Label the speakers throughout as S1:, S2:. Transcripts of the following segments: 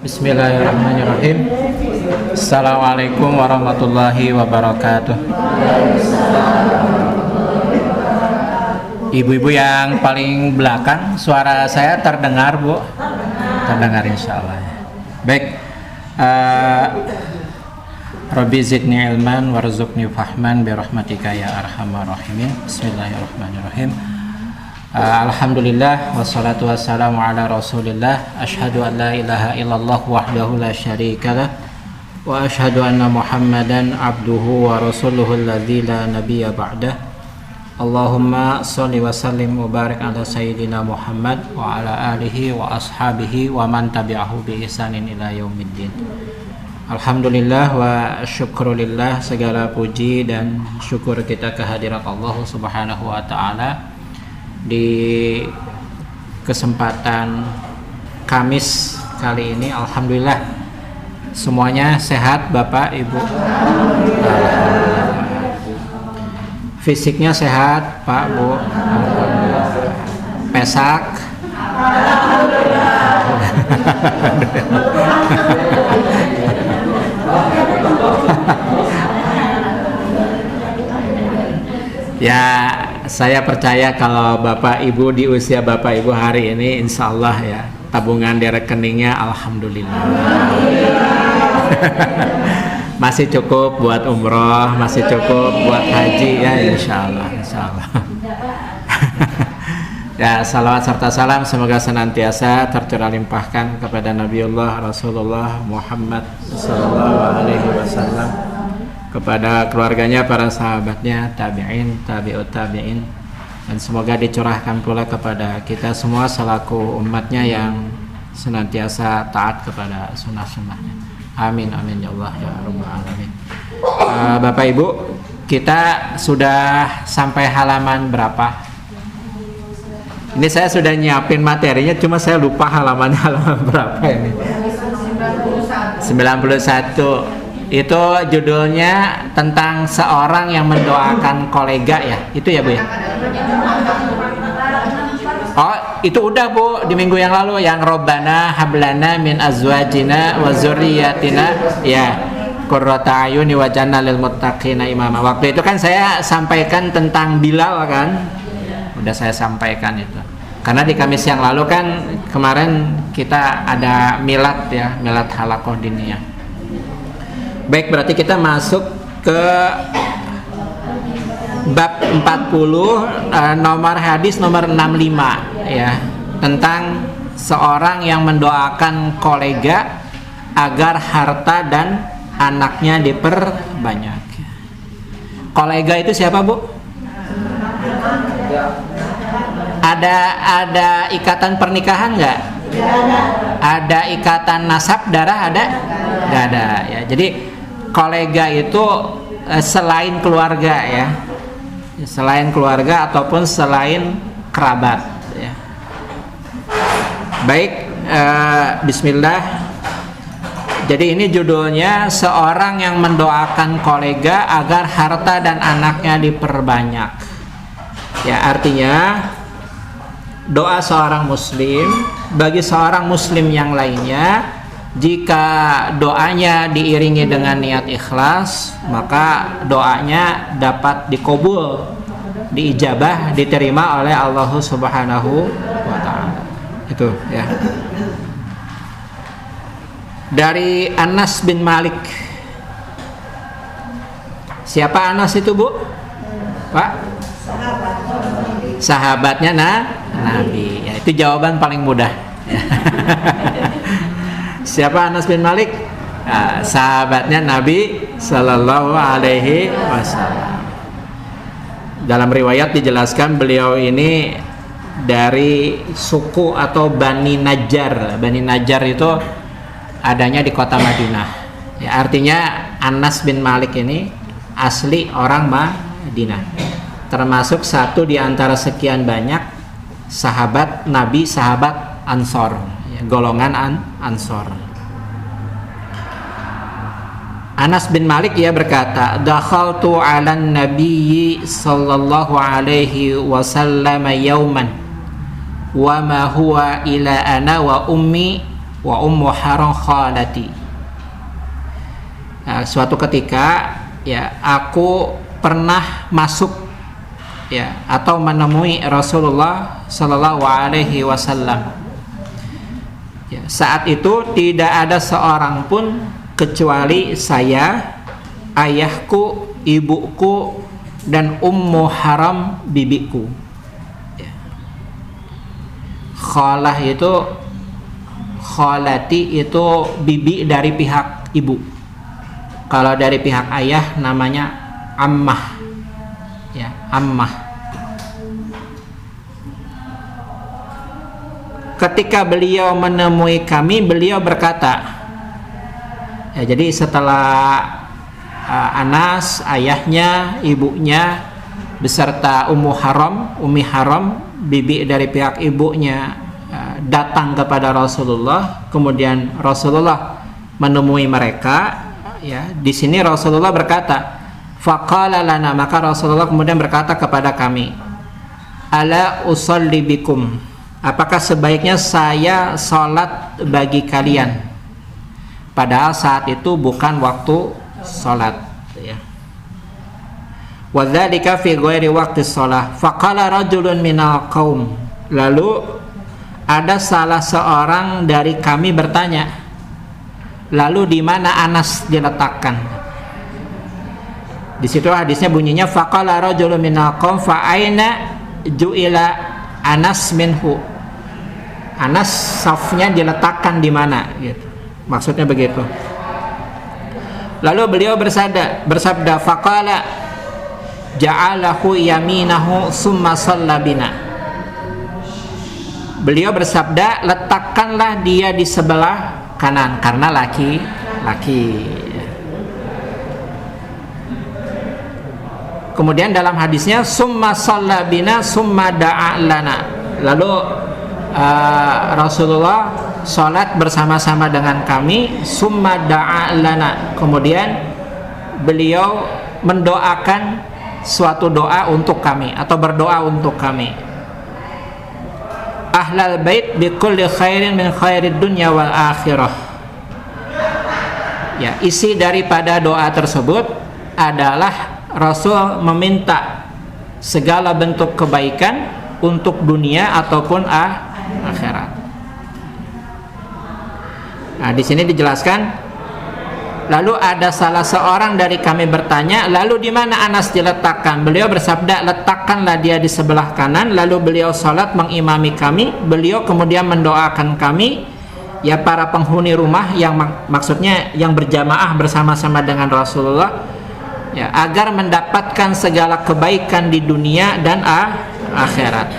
S1: Bismillahirrahmanirrahim. Assalamualaikum warahmatullahi wabarakatuh. Ibu-ibu yang paling belakang, suara saya terdengar, Bu? Terdengar, insya Allah. Baik. Rabbi zidni ilman warzuqni fahman birahmatika ya arhamar rahimin. Bismillahirrahmanirrahim. Alhamdulillah wassalatu wassalamu ala rasulillah. Asyhadu an la ilaha illallah wahdahu la syarikalah wa asyhadu anna muhammadan abduhu wa rasuluhu alladzi la nabiyya ba'dah. Allahumma sholli wa sallim wa barik ala sayyidina Muhammad wa ala alihi wa ashabihi wa man tabi'ahu bi ihsanin ila yaumiddin. Alhamdulillah wa syukrulillah, segala puji dan syukur kita kehadirat Allah Subhanahu wa taala. Di kesempatan Kamis kali ini, alhamdulillah semuanya sehat, Bapak Ibu. Fisiknya sehat, Pak Bu. Pesak. Ya, saya percaya kalau Bapak Ibu di usia Bapak Ibu hari ini, insya Allah ya, tabungan di rekeningnya alhamdulillah masih cukup buat umroh, masih cukup buat haji ya, insya Allah, insya Allah. Ya, salawat serta salam semoga senantiasa tercurah limpahkan kepada Nabiullah Rasulullah Muhammad sallallahu alaihi wasallam, kepada keluarganya, para sahabatnya, tabi'in, tabi'ut tabi'in, dan semoga dicurahkan pula kepada kita semua selaku umatnya yang senantiasa taat kepada sunnah-sunnahnya. Amin, amin ya Allah ya rabbal alamin. Bapak Ibu, kita sudah sampai halaman berapa? Ini saya sudah nyiapin materinya, cuma saya lupa halaman berapa ini. 91. Itu judulnya tentang seorang yang mendoakan kolega ya, itu ya Bu ya? Oh, itu udah Bu, di minggu yang lalu, yang Robbana hablana min azwajina wa zurriyatina ya qurrata ayuni waj'alna lil muttaqina imama. Waktu itu kan saya sampaikan tentang Bilal kan, udah saya sampaikan itu. Karena di Kamis yang lalu kan kemarin kita ada milad ya, milad halaqah diniyah. Baik, berarti kita masuk ke bab 40, nomor hadis nomor 65 ya, tentang seorang yang mendoakan kolega agar harta dan anaknya diperbanyak. Kolega itu siapa, Bu? Ada ikatan pernikahan nggak? Ada ikatan nasab darah, ada? Nggak ada ya. Jadi kolega itu selain keluarga ya, selain keluarga ataupun selain kerabat ya. Baik, bismillah. Jadi ini judulnya seorang yang mendoakan kolega agar harta dan anaknya diperbanyak ya. Artinya doa seorang muslim bagi seorang muslim yang lainnya, jika doanya diiringi dengan niat ikhlas, maka doanya dapat dikabul, diijabah, diterima oleh Allah Subhanahu wa ta'ala. Itu ya. Dari Anas bin Malik. Siapa Anas itu, Bu? Pak? Sahabatnya Nabi. Ya, itu jawaban paling mudah. Siapa Anas bin Malik? Sahabatnya Nabi Sallallahu Alaihi Wasallam. Dalam riwayat dijelaskan beliau ini dari suku atau Bani Najjar. Bani Najjar itu adanya di kota Madinah. Ya, artinya Anas bin Malik ini asli orang Madinah. Termasuk satu di antara sekian banyak sahabat Nabi, sahabat Ansor, golongan Ansor. Anas bin Malik ia berkata, dakhaltu 'alan nabiyyi sallallahu alaihi wasallam yauman wa ma huwa ila ana wa ummi wa ummu haram khalati. Nah, suatu ketika ya aku pernah masuk ya atau menemui Rasulullah sallallahu alaihi wasallam. Ya, saat itu tidak ada seorang pun kecuali saya, ayahku, ibuku, dan ummu haram bibiku. Ya. Khalah itu, khalati itu bibi dari pihak ibu. Kalau dari pihak ayah namanya ammah. Ya, ammah. Ketika beliau menemui kami, beliau berkata, ya, jadi setelah Anas, ayahnya, ibunya, beserta Ummi Haram, bibi dari pihak ibunya, datang kepada Rasulullah. Kemudian Rasulullah menemui mereka. Ya, di sini Rasulullah berkata, faqala lana, maka Rasulullah kemudian berkata kepada kami, ala usalli bikum, apakah sebaiknya saya sholat bagi kalian? Padahal saat itu bukan waktu sholat. Ya. Wa dzalika fi ghairi waqti shalah. Faqala rajulun minal qaum, lalu ada salah seorang dari kami bertanya, lalu di mana Anas diletakkan? Di situ hadisnya bunyinya faqala rajulun minal qaum fa aina ju'ila Anas minhu. Anas safnya diletakkan di mana gitu. Maksudnya begitu. Lalu beliau bersabda faqala ja'alahu yaminahu summa shalla bina. Beliau bersabda, letakkanlah dia di sebelah kanan karena laki-laki. Kemudian dalam hadisnya summa shalla bina summa da'a lana. Lalu Rasulullah sholat bersama-sama dengan kami, summa da'a lana. Kemudian beliau mendoakan suatu doa untuk kami atau berdoa untuk kami. Ahlal bait bi kulli khairin min khairid dunya wal akhirah. Ya, isi daripada doa tersebut adalah Rasul meminta segala bentuk kebaikan untuk dunia ataupun akhirat. Nah, di sini dijelaskan, lalu ada salah seorang dari kami bertanya, lalu di mana Anas diletakkan? Beliau bersabda, letakkanlah dia di sebelah kanan. Lalu beliau salat mengimami kami. Beliau kemudian mendoakan kami, ya para penghuni rumah yang maksudnya yang berjamaah bersama-sama dengan Rasulullah, ya agar mendapatkan segala kebaikan di dunia dan akhirat.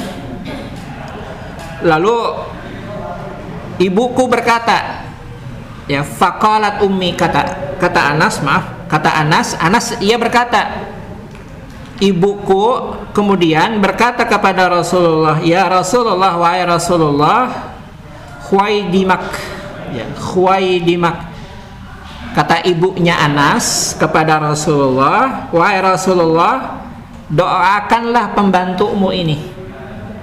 S1: Lalu ibuku berkata, ya faqalat ummi, kata Anas ia berkata, ibuku kemudian berkata kepada Rasulullah, ya Rasulullah, wahai Rasulullah, khuwaidimak, ya khuwaidimak. Kata ibunya Anas kepada Rasulullah, wahai Rasulullah, doakanlah pembantumu ini,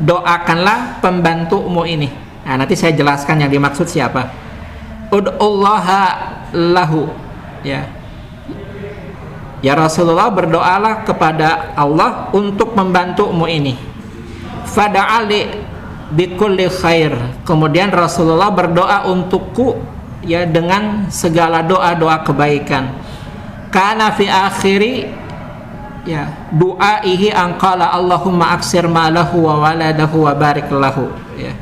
S1: doakanlah pembantumu ini. Nah, nanti saya jelaskan yang dimaksud siapa. Ud'ullaha lahu, ya Rasulullah, berdoalah kepada Allah untuk membantumu ini. Fada'ali bikulli khair. Kemudian Rasulullah berdoa untukku, ya dengan segala doa-doa kebaikan. Kana fi akhiri, ya du'aihi angqala Allahumma aksir malahu wa waladahu wa barik lahu, ya.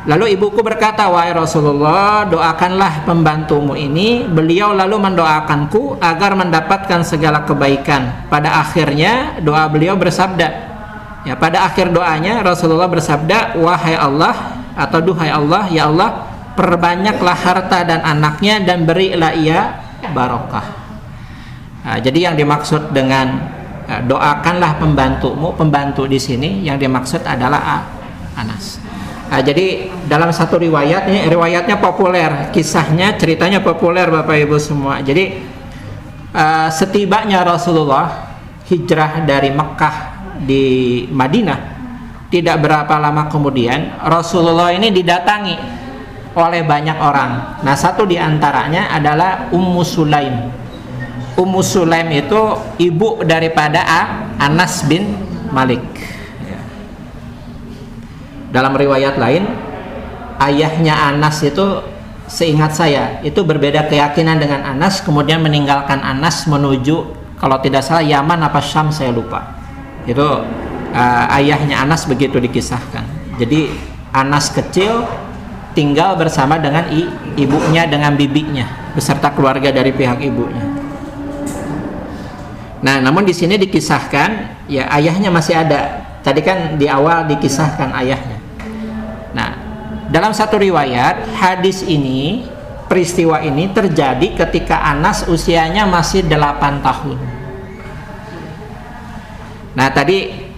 S1: Lalu ibuku berkata, wahai Rasulullah, doakanlah pembantumu ini. Beliau lalu mendoakanku agar mendapatkan segala kebaikan. Pada akhirnya doa beliau bersabda, ya pada akhir doanya Rasulullah bersabda, wahai Allah, atau duhai Allah, ya Allah, perbanyaklah harta dan anaknya dan berilah ia barokah. Nah, jadi yang dimaksud dengan doakanlah pembantumu, pembantu di sini yang dimaksud adalah Anas. Nah, jadi dalam satu riwayat, ini riwayatnya populer, kisahnya, ceritanya populer Bapak Ibu semua. Jadi setibanya Rasulullah hijrah dari Mekah di Madinah, tidak berapa lama kemudian Rasulullah ini didatangi oleh banyak orang. Nah, satu di antaranya adalah Ummu Sulaim. Ummu Sulaim itu ibu daripada Anas bin Malik. Dalam riwayat lain, ayahnya Anas itu, seingat saya, itu berbeda keyakinan dengan Anas, kemudian meninggalkan Anas menuju, kalau tidak salah, Yaman apa Syam, saya lupa. Itu ayahnya Anas begitu dikisahkan. Jadi Anas kecil tinggal bersama dengan ibunya, dengan bibinya, beserta keluarga dari pihak ibunya. Nah, namun di sini dikisahkan ya ayahnya masih ada. Tadi kan di awal dikisahkan ayahnya. Nah, dalam satu riwayat hadis ini, peristiwa ini terjadi ketika Anas usianya masih 8 tahun. Nah, tadi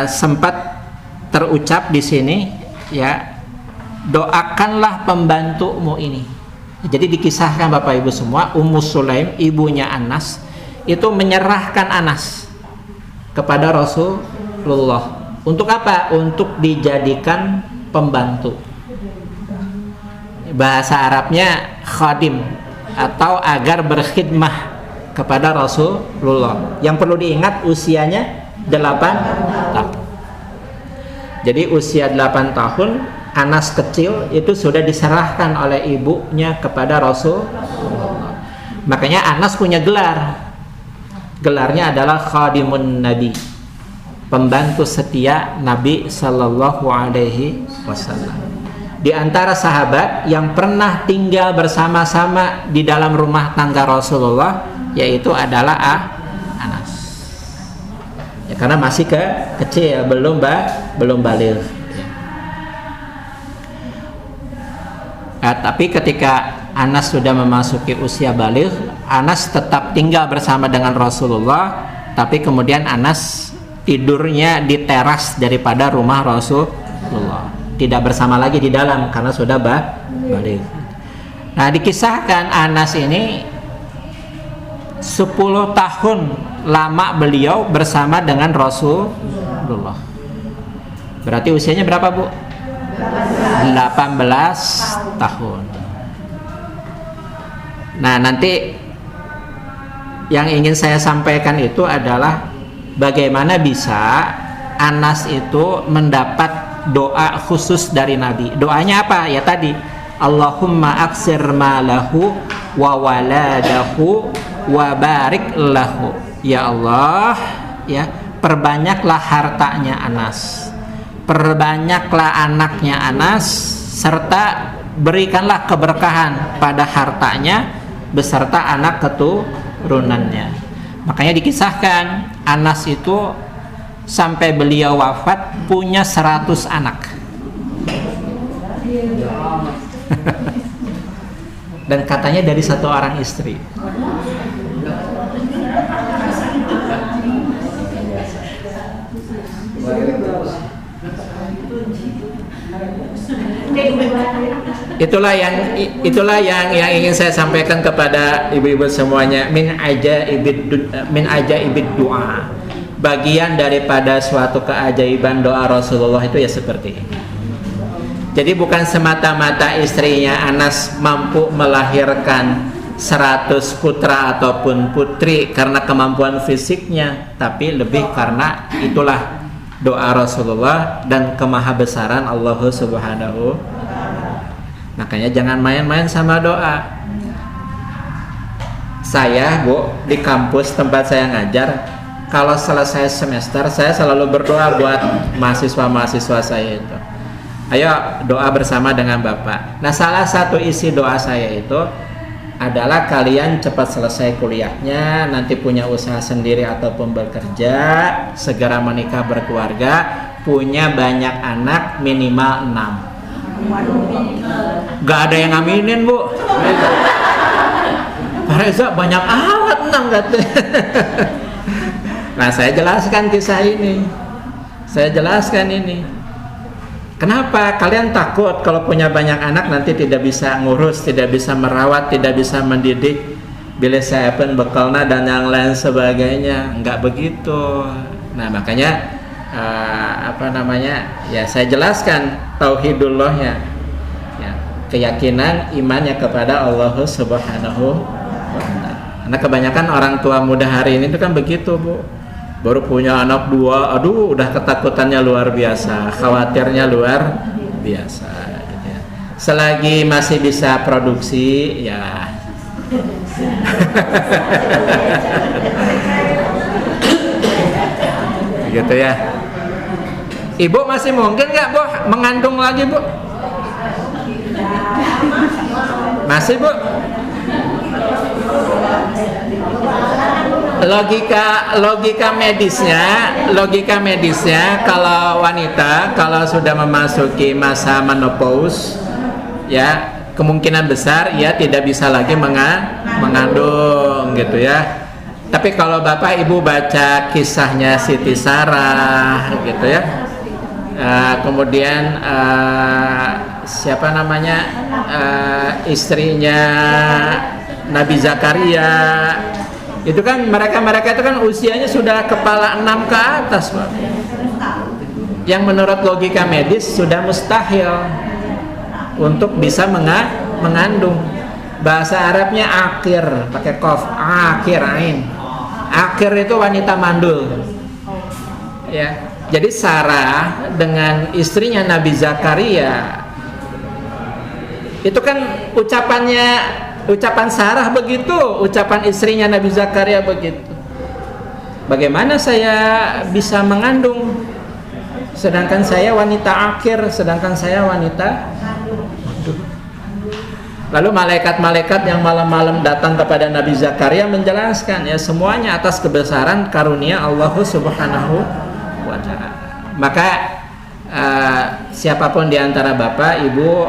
S1: sempat terucap di sini ya, doakanlah pembantumu ini. Jadi dikisahkan Bapak Ibu semua, Ummu Sulaim, ibunya Anas, itu menyerahkan Anas kepada Rasulullah. Untuk apa? Untuk dijadikan pembantu. Bahasa Arabnya khadim, atau agar berkhidmah kepada Rasulullah. Yang perlu diingat usianya 8 tahun. Jadi usia 8 tahun Anas kecil itu sudah diserahkan oleh ibunya kepada Rasulullah. Makanya Anas punya gelar. Gelarnya adalah Khadimun Nabi, pembantu setia Nabi Sallallahu Alaihi Wasallam. Di antara sahabat yang pernah tinggal bersama-sama di dalam rumah tangga Rasulullah, yaitu adalah Anas. Ya, karena masih kecil, belum baligh. Tapi ketika Anas sudah memasuki usia baligh, Anas tetap tinggal bersama dengan Rasulullah, tapi kemudian Anas tidurnya di teras daripada rumah Rasulullah, tidak bersama lagi di dalam karena sudah baligh. Nah, dikisahkan Anas ini 10 tahun lama beliau bersama dengan Rasulullah. Berarti usianya berapa, Bu? 18 tahun. Nah, nanti yang ingin saya sampaikan itu adalah bagaimana bisa Anas itu mendapat doa khusus dari Nabi. Doanya apa? Ya tadi, Allahumma aksir malahu wa waladahu wa barik lahu. Ya Allah, ya, perbanyaklah hartanya Anas, perbanyaklah anaknya Anas, serta berikanlah keberkahan pada hartanya beserta anak keturunannya. Makanya dikisahkan Anas itu sampai beliau wafat punya 100 anak. Dan katanya dari satu orang istri. Itulah yang ingin saya sampaikan kepada ibu-ibu semuanya. Min ajaibid doa. Bagian daripada suatu keajaiban doa Rasulullah itu ya seperti ini. Jadi bukan semata-mata istrinya Anas mampu melahirkan 100 putra ataupun putri karena kemampuan fisiknya, tapi lebih karena itulah doa Rasulullah dan kemahabesaran Allah Subhanahu. Makanya jangan main-main sama doa. Saya, Bu, di kampus tempat saya ngajar, kalau selesai semester saya selalu berdoa buat mahasiswa-mahasiswa saya itu. Ayo doa bersama dengan Bapak. Nah, salah satu isi doa saya itu adalah kalian cepat selesai kuliahnya, nanti punya usaha sendiri ataupun bekerja, segera menikah berkeluarga, punya banyak anak minimal 6. Gak ada yang aminin, Bu. Pak Reza banyak amat 6 katanya. Nah, saya jelaskan kisah ini. Kenapa kalian takut kalau punya banyak anak nanti tidak bisa ngurus, tidak bisa merawat, tidak bisa mendidik, bila saya pun bekalna dan yang lain sebagainya? Enggak begitu. Nah, makanya ya saya jelaskan tauhidullahnya. Ya, keyakinan imannya kepada Allah Subhanahu wa Ta'ala. Karena kebanyakan orang tua muda hari ini itu kan begitu, Bu. Baru punya anak 2, aduh udah ketakutannya luar biasa, khawatirnya luar biasa gitu ya. Selagi masih bisa produksi ya gitu ya. Ibu masih mungkin nggak, Bu, mengandung lagi, Bu? Masih, Bu? Logika medisnya kalau wanita kalau sudah memasuki masa menopause ya, kemungkinan besar ya tidak bisa lagi mengandung gitu ya. Tapi kalau Bapak Ibu baca kisahnya Siti Sarah gitu ya, kemudian siapa namanya, istrinya Nabi Zakaria, itu kan mereka itu kan usianya sudah kepala 6 ke atas, Pak. Yang menurut logika medis sudah mustahil untuk bisa mengandung. Bahasa Arabnya akhir, pakai qaf, akhir ain. Akhir itu wanita mandul. Ya. Jadi Sarah dengan istrinya Nabi Zakaria itu kan ucapan Sarah begitu, ucapan istrinya Nabi Zakaria begitu. Bagaimana saya bisa mengandung sedangkan saya wanita akhir, sedangkan saya wanita. Lalu malaikat-malaikat yang malam-malam datang kepada Nabi Zakaria menjelaskan ya, semuanya atas kebesaran karunia Allah Subhanahu wa Ta'ala. Maka siapapun di antara Bapak Ibu,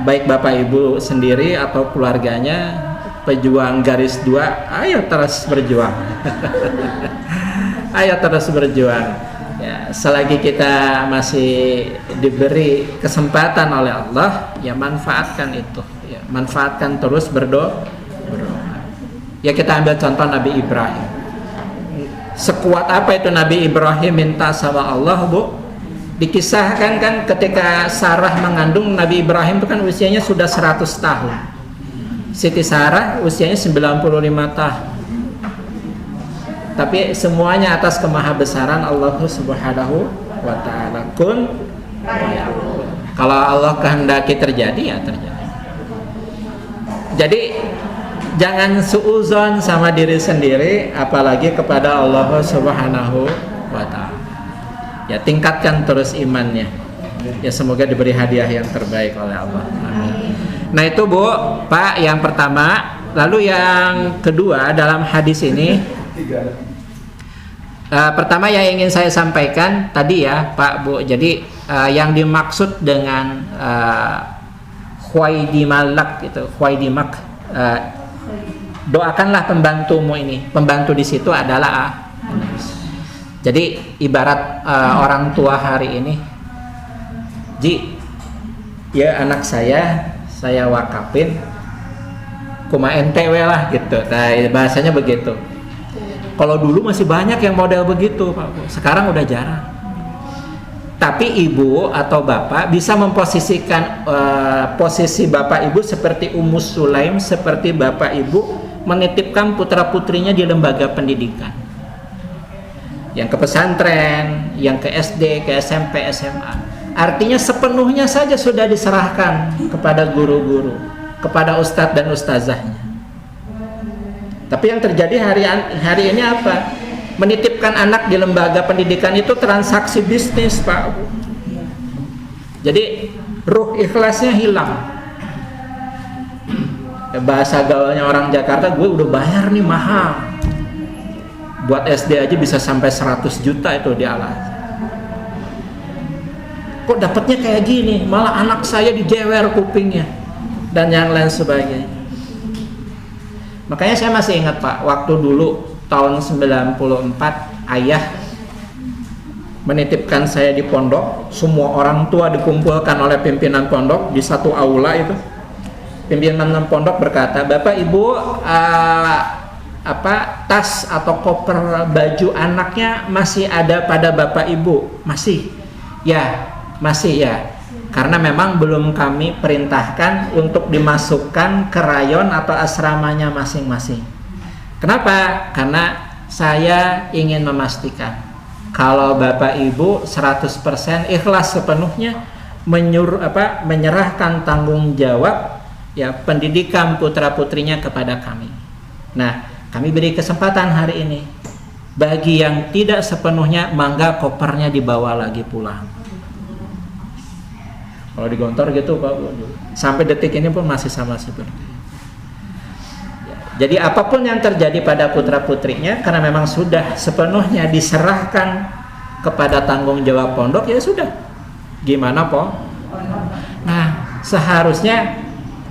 S1: baik Bapak Ibu sendiri atau keluarganya, pejuang garis 2, ayo terus berjuang. Ayo terus berjuang ya, selagi kita masih diberi kesempatan oleh Allah ya, manfaatkan itu ya, manfaatkan terus berdoa. Ya, kita ambil contoh Nabi Ibrahim. Sekuat apa itu Nabi Ibrahim minta sama Allah, Bu? Dikisahkan kan ketika Sarah mengandung Nabi Ibrahim itu kan usianya sudah 100 tahun. Siti Sarah usianya 95 tahun. Tapi semuanya atas kemahabesaran Allah Subhanahu wa Ta'ala. Kun fayakun. Kalau Allah kehendaki terjadi ya terjadi. Jadi jangan suuzon sama diri sendiri, apalagi kepada Allah Subhanahu wa Ta'ala. Ya, tingkatkan terus imannya. Ya, semoga diberi hadiah yang terbaik oleh Allah. Amin. Nah itu, Bu, Pak, yang pertama. Lalu yang kedua dalam hadis ini, pertama yang ingin saya sampaikan tadi ya, Pak, Bu. Jadi yang dimaksud dengan Khwaidimalak itu, Khwaidimak, doakanlah pembantumu ini. Pembantu di situ adalah jadi ibarat orang tua hari ini, Ji, ya anak saya wakafin, kuma NTW lah gitu. Nah, bahasanya begitu. Kalau dulu masih banyak yang model begitu, Pak. Sekarang udah jarang. Tapi ibu atau bapak bisa memposisikan posisi bapak ibu seperti Ummu Sulaim, seperti bapak ibu menitipkan putra putrinya di lembaga pendidikan. Yang ke pesantren, yang ke SD, ke SMP, SMA. Artinya sepenuhnya saja sudah diserahkan kepada guru-guru, kepada ustadz dan ustazahnya. Tapi yang terjadi hari ini apa? Menitipkan anak di lembaga pendidikan itu transaksi bisnis, Pak. Jadi ruh ikhlasnya hilang. Bahasa gaulnya orang Jakarta, gue udah bayar nih mahal. Buat SD aja bisa sampai 100 juta itu di alas. Kok dapatnya kayak gini? Malah anak saya dijewer kupingnya dan yang lain sebagainya. Makanya saya masih ingat, Pak, waktu dulu tahun 94 ayah menitipkan saya di pondok, semua orang tua dikumpulkan oleh pimpinan pondok di satu aula itu. Pimpinan pondok berkata, "Bapak Ibu, tas atau koper baju anaknya masih ada pada Bapak Ibu?" "Masih." "Ya, masih ya." Karena memang belum kami perintahkan untuk dimasukkan ke rayon atau asramanya masing-masing. Kenapa? Karena saya ingin memastikan kalau Bapak Ibu 100% ikhlas sepenuhnya menyerahkan tanggung jawab ya pendidikan putra-putrinya kepada kami. Nah, kami beri kesempatan hari ini. Bagi yang tidak sepenuhnya, mangga kopernya dibawa lagi pulang. Kalau digontor gitu Pak Bu, sampai detik ini pun masih sama seperti itu. Jadi apapun yang terjadi pada putra-putrinya, karena memang sudah sepenuhnya diserahkan kepada tanggung jawab pondok, ya sudah. Gimana Po? Nah, seharusnya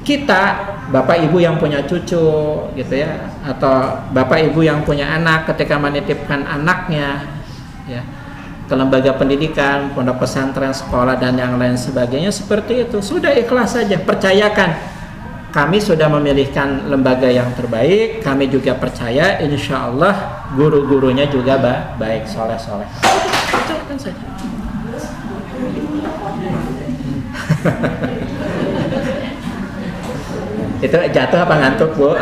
S1: kita, Bapak Ibu yang punya cucu gitu ya, atau Bapak Ibu yang punya anak ketika menitipkan anaknya ya ke lembaga pendidikan, pondok pesantren, sekolah dan yang lain sebagainya, seperti itu. Sudah ikhlas saja, percayakan. Kami sudah memilihkan lembaga yang terbaik, kami juga percaya insya Allah guru-gurunya juga baik, soleh-soleh. Percayakan saja. Itu jatuh apa ngantuk Bu?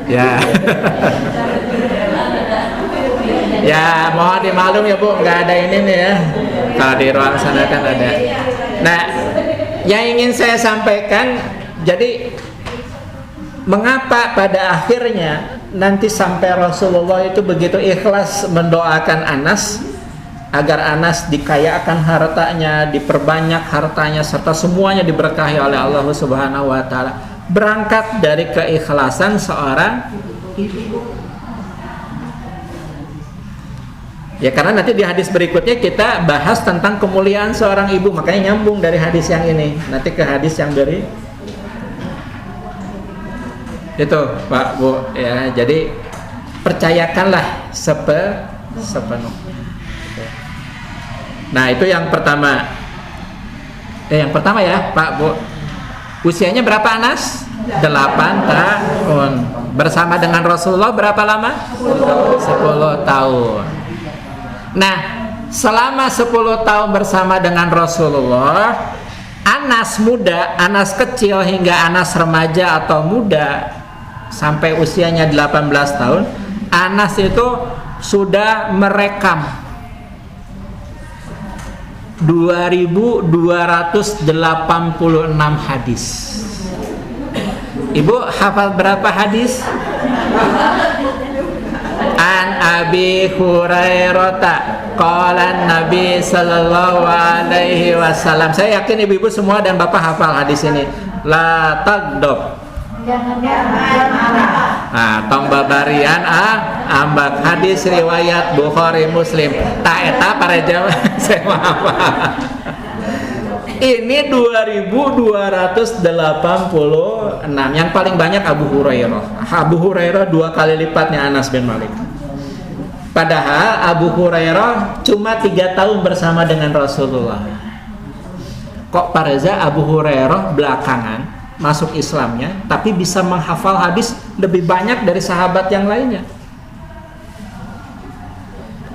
S1: Ya. Ya mohon dimaklum ya Bu, nggak ada ini nih ya. Kalau di ruang sana kan ada. Nah, yang ingin saya sampaikan, jadi mengapa pada akhirnya nanti sampai Rasulullah itu begitu ikhlas mendoakan Anas agar Anas dikayakan hartanya, diperbanyak hartanya, serta semuanya diberkahi oleh Allah Subhanahu wa Ta'ala, berangkat dari keikhlasan seorang ibu. Ya karena nanti di hadis berikutnya kita bahas tentang kemuliaan seorang ibu, makanya nyambung dari hadis yang ini nanti ke hadis yang dari itu Pak Bu ya. Jadi percayakanlah sepenuhnya. Nah itu yang pertama. Yang pertama ya Pak Bu. Usianya berapa Anas? 8 tahun. Bersama dengan Rasulullah berapa lama? 10 tahun. Nah, selama 10 tahun bersama dengan Rasulullah, Anas muda, Anas kecil hingga Anas remaja atau muda sampai usianya 18 tahun, Anas itu sudah merekam 2286 hadis. Ibu hafal berapa hadis? An Abi Hurairah qala Nabi sallallahu alaihi wasallam. Saya yakin ibu-ibu semua dan bapak hafal hadis ini. La tagdob. Nah, tong babarian ambak hadis riwayat Bukhari Muslim. Ta eta para jamaah saya hafal. Ini 2286. Yang paling banyak Abu Hurairah. Abu Hurairah 2 kali lipatnya Anas bin Malik. Padahal Abu Hurairah cuma 3 tahun bersama dengan Rasulullah. Kok Pak Reza Abu Hurairah belakangan masuk Islamnya, tapi bisa menghafal hadis lebih banyak dari sahabat yang lainnya?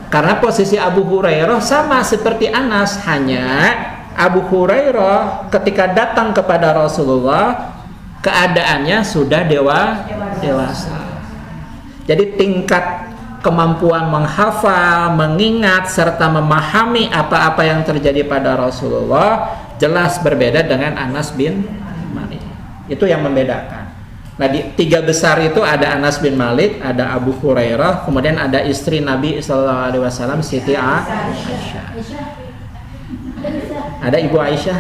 S1: Karena posisi Abu Hurairah sama seperti Anas, hanya Abu Hurairah ketika datang kepada Rasulullah keadaannya sudah dewasa. Jadi tingkat kemampuan menghafal, mengingat, serta memahami apa-apa yang terjadi pada Rasulullah jelas berbeda dengan Anas bin Malik. Itu yang membedakan. Nah di 3 besar itu ada Anas bin Malik, ada Abu Hurairah, kemudian ada istri Nabi SAW Siti Aisyah. Ada Ibu Aisyah?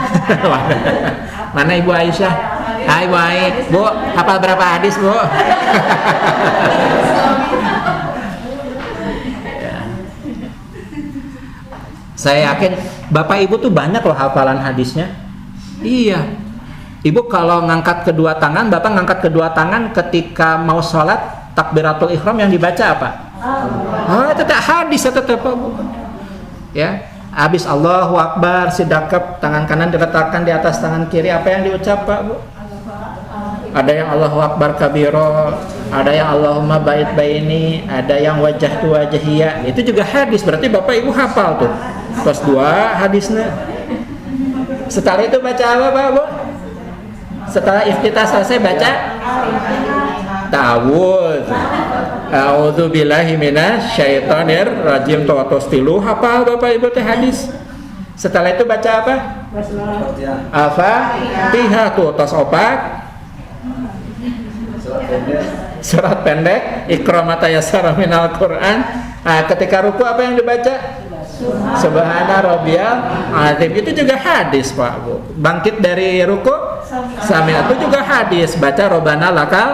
S1: Mana Ibu Aisyah? Hai baik, Bu, hafal berapa hadis Bu? Saya yakin Bapak Ibu tuh banyak loh hafalan hadisnya. Iya. Ibu kalau ngangkat kedua tangan, Bapak ngangkat kedua tangan ketika mau sholat takbiratul ihram yang dibaca apa? Oh, tetap hadis tetap Bu. Ya, habis Allahu Akbar sidakap tangan kanan diletakkan di atas tangan kiri, apa yang diucap Pak Bu? Ada yang Allahu Akbar kabiro, ada yang Allahumma ba'id baini, ada yang wajah tu wajahiyah. Itu juga hadis, berarti Bapak Ibu hafal tuh. Pas 2 hadisnya. Setelah itu baca apa Pak Bu? Setelah iftitah selesai baca ta'awudz. A'udzubillahi minasyaitonir rajim tawastustilu. Hafal Bapak Ibu teh hadis. Setelah itu baca apa? Al-Fatihah tuh tos opat. Surat pendek Iqra ma tayassara minal Qur'an. Nah, ketika ruku apa yang dibaca? Subhana rabbiyal azim. Itu juga hadis Pak Bu. Bangkit dari ruku sami'a itu juga hadis. Baca Rabbana lakal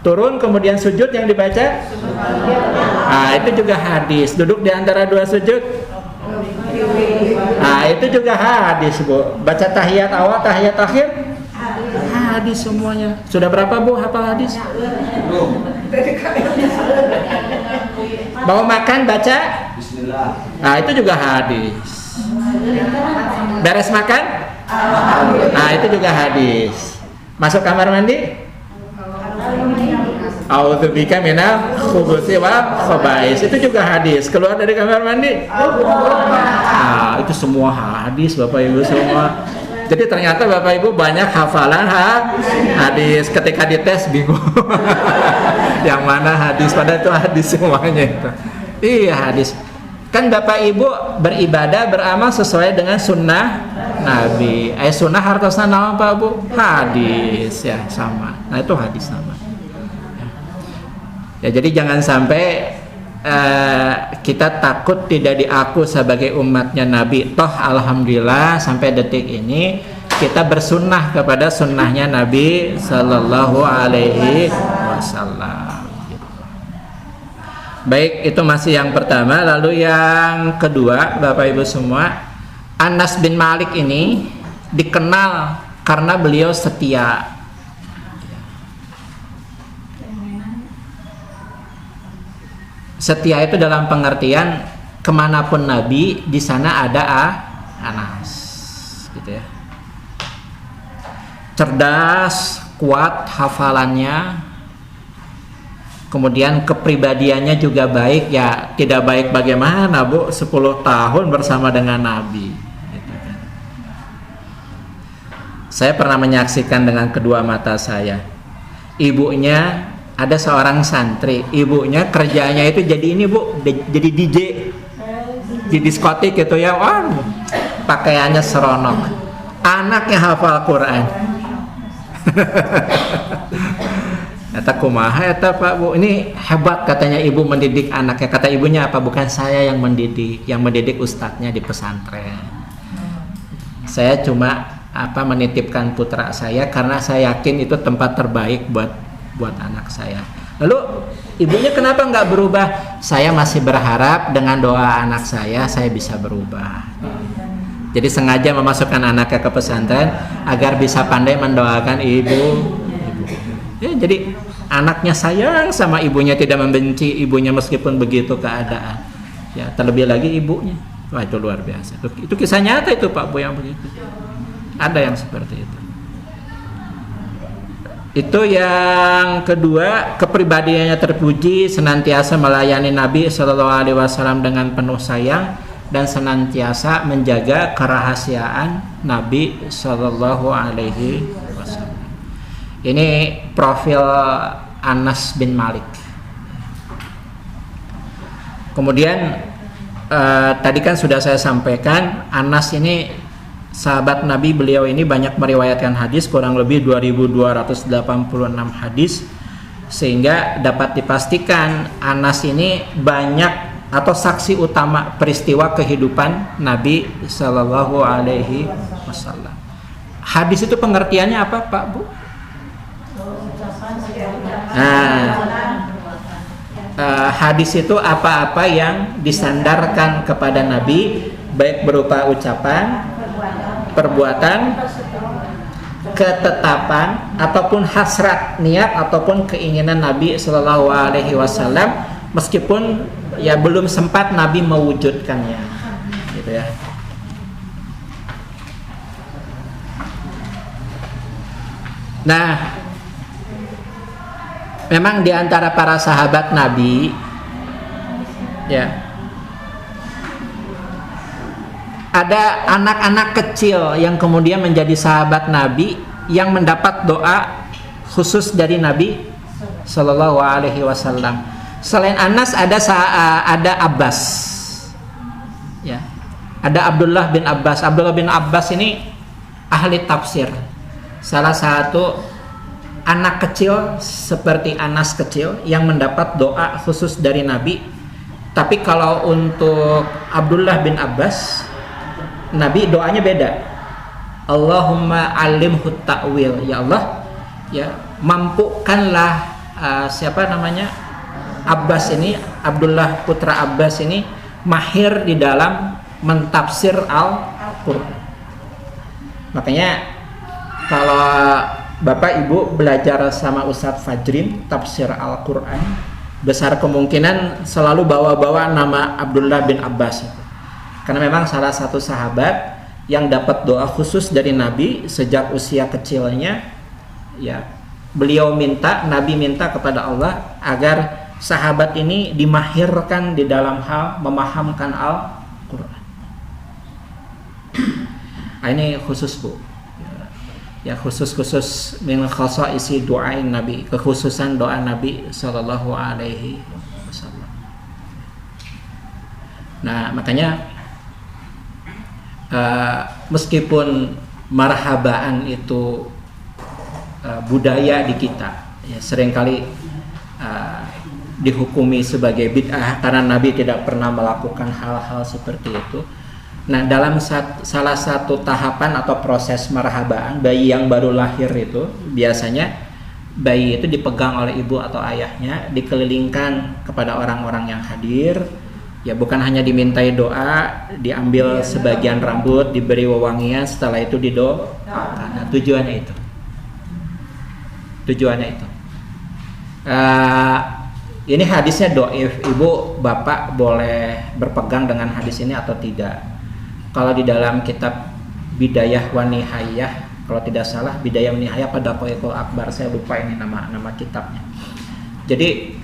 S1: turun kemudian sujud yang dibaca. Nah, itu juga hadis. Duduk di antara 2 sujud. Nah, itu juga hadis Bu. Baca tahiyat awal, tahiyat akhir. Hadis semuanya. Sudah berapa Bu hafal hadis? Mau makan baca Bismillah. Nah, itu juga hadis. Beres makan? Nah, itu juga hadis. Masuk kamar mandi? A'udzubika minal khubuthi wal khaba'is. Itu juga hadis. Keluar dari kamar mandi? Nah, itu semua hadis Bapak Ibu semua. Jadi ternyata Bapak Ibu banyak hafalan hadis. Ketika dites bingung yang mana hadis, padahal itu hadis semuanya itu. Iya hadis. Kan Bapak Ibu beribadah beramal sesuai dengan sunnah Nabi. Sunnah hartosna naon Pak Bu? Hadis ya sama. Nah itu hadis nama. Ya jadi jangan sampai kita takut tidak diaku sebagai umatnya Nabi. Toh alhamdulillah sampai detik ini kita bersunnah kepada sunnahnya Nabi Sallallahu Alaihi Wasallam. Baik, itu masih yang pertama. Lalu yang kedua Bapak Ibu semua, Anas bin Malik ini dikenal karena beliau setia. Setia itu dalam pengertian kemanapun Nabi, di sana ada Anas, gitu ya. Cerdas, kuat hafalannya, kemudian kepribadiannya juga baik. Ya tidak baik bagaimana Bu, 10 tahun bersama dengan Nabi, gitu kan. Saya pernah menyaksikan dengan kedua mata saya. Ibunya ada seorang santri, ibunya kerjanya itu jadi ini Bu, jadi DJ di diskotik gitu ya. Wah, pakaiannya seronok, anaknya hafal Quran. Kata kumaha eta Pak Bu, ini hebat katanya ibu mendidik anaknya. Kata ibunya apa? Bukan saya yang mendidik ustadznya di pesantren. Saya cuma menitipkan putra saya karena saya yakin itu tempat terbaik buat anak saya. Lalu ibunya kenapa nggak berubah? Saya masih berharap dengan doa anak saya bisa berubah. Jadi sengaja memasukkan anaknya ke pesantren agar bisa pandai mendoakan ibu. Ya, jadi anaknya sayang sama ibunya, tidak membenci ibunya meskipun begitu keadaan. Ya, terlebih lagi ibunya. Wah, itu luar biasa. Itu kisah nyata itu Pak Bu yang begitu. Ada yang seperti itu. Itu yang kedua, kepribadiannya terpuji, senantiasa melayani Nabi Shallallahu Alaihi Wasallam dengan penuh sayang dan senantiasa menjaga kerahasiaan Nabi Shallallahu Alaihi Wasallam. Ini profil Anas bin Malik. Kemudian tadi kan sudah saya sampaikan, Anas ini sahabat Nabi, beliau ini banyak meriwayatkan hadis, kurang lebih 2286 hadis, sehingga dapat dipastikan Anas ini banyak atau saksi utama peristiwa kehidupan Nabi Sallallahu Alaihi Wasallam. Hadis itu pengertiannya apa Pak Bu? Hadis itu apa-apa yang disandarkan kepada Nabi, baik berupa ucapan, perbuatan, ketetapan, ataupun hasrat, niat, ataupun keinginan Nabi Sallallahu Alaihi Wasallam, meskipun ya belum sempat Nabi mewujudkannya, gitu ya. Nah, memang di antara para sahabat Nabi, ya, ada anak-anak kecil yang kemudian menjadi sahabat Nabi yang mendapat doa khusus dari Nabi Shallallahu Alaihi Wasallam. Selain Anas ada Abbas, ya, ada Abdullah bin Abbas. Abdullah bin Abbas ini ahli tafsir, salah satu anak kecil seperti Anas kecil yang mendapat doa khusus dari Nabi. Tapi kalau untuk Abdullah bin Abbas, Nabi doanya beda. Allahumma alimhu ta'wil, ya Allah, ya, mampukanlah Abbas ini, Abdullah putra Abbas ini mahir di dalam mentafsir Al-Qur'an. Makanya kalau Bapak Ibu belajar sama Ustadz Fajrin tafsir Al-Qur'an, besar kemungkinan selalu bawa-bawa nama Abdullah bin Abbas. Karena memang salah satu sahabat yang dapat doa khusus dari Nabi sejak usia kecilnya, ya, Nabi minta kepada Allah agar sahabat ini dimahirkan di dalam hal memahamkan Al-Qur'an. Ini khusus, Bu. Ya, khusus min khasaisi doain Nabi, kekhususan doa Nabi sallallahu alaihi wasallam. Nah, makanya meskipun marhabaan itu budaya di kita, ya, seringkali dihukumi sebagai bid'ah karena Nabi tidak pernah melakukan hal-hal seperti itu. Nah, dalam salah satu tahapan atau proses marhabaan bayi yang baru lahir itu, biasanya bayi itu dipegang oleh ibu atau ayahnya, dikelilingkan kepada orang-orang yang hadir. Ya, bukan hanya dimintai doa, diambil sebagian rambut, diberi wewangian, setelah itu didoakan. Nah, tujuannya itu. Ini hadisnya dhaif. Ibu, bapak boleh berpegang dengan hadis ini atau tidak? Kalau di dalam kitab Bidayah wa Nihayah, kalau tidak salah Bidayah wa Nihayah pada Qoiqul Akbar, saya lupa ini nama kitabnya. Jadi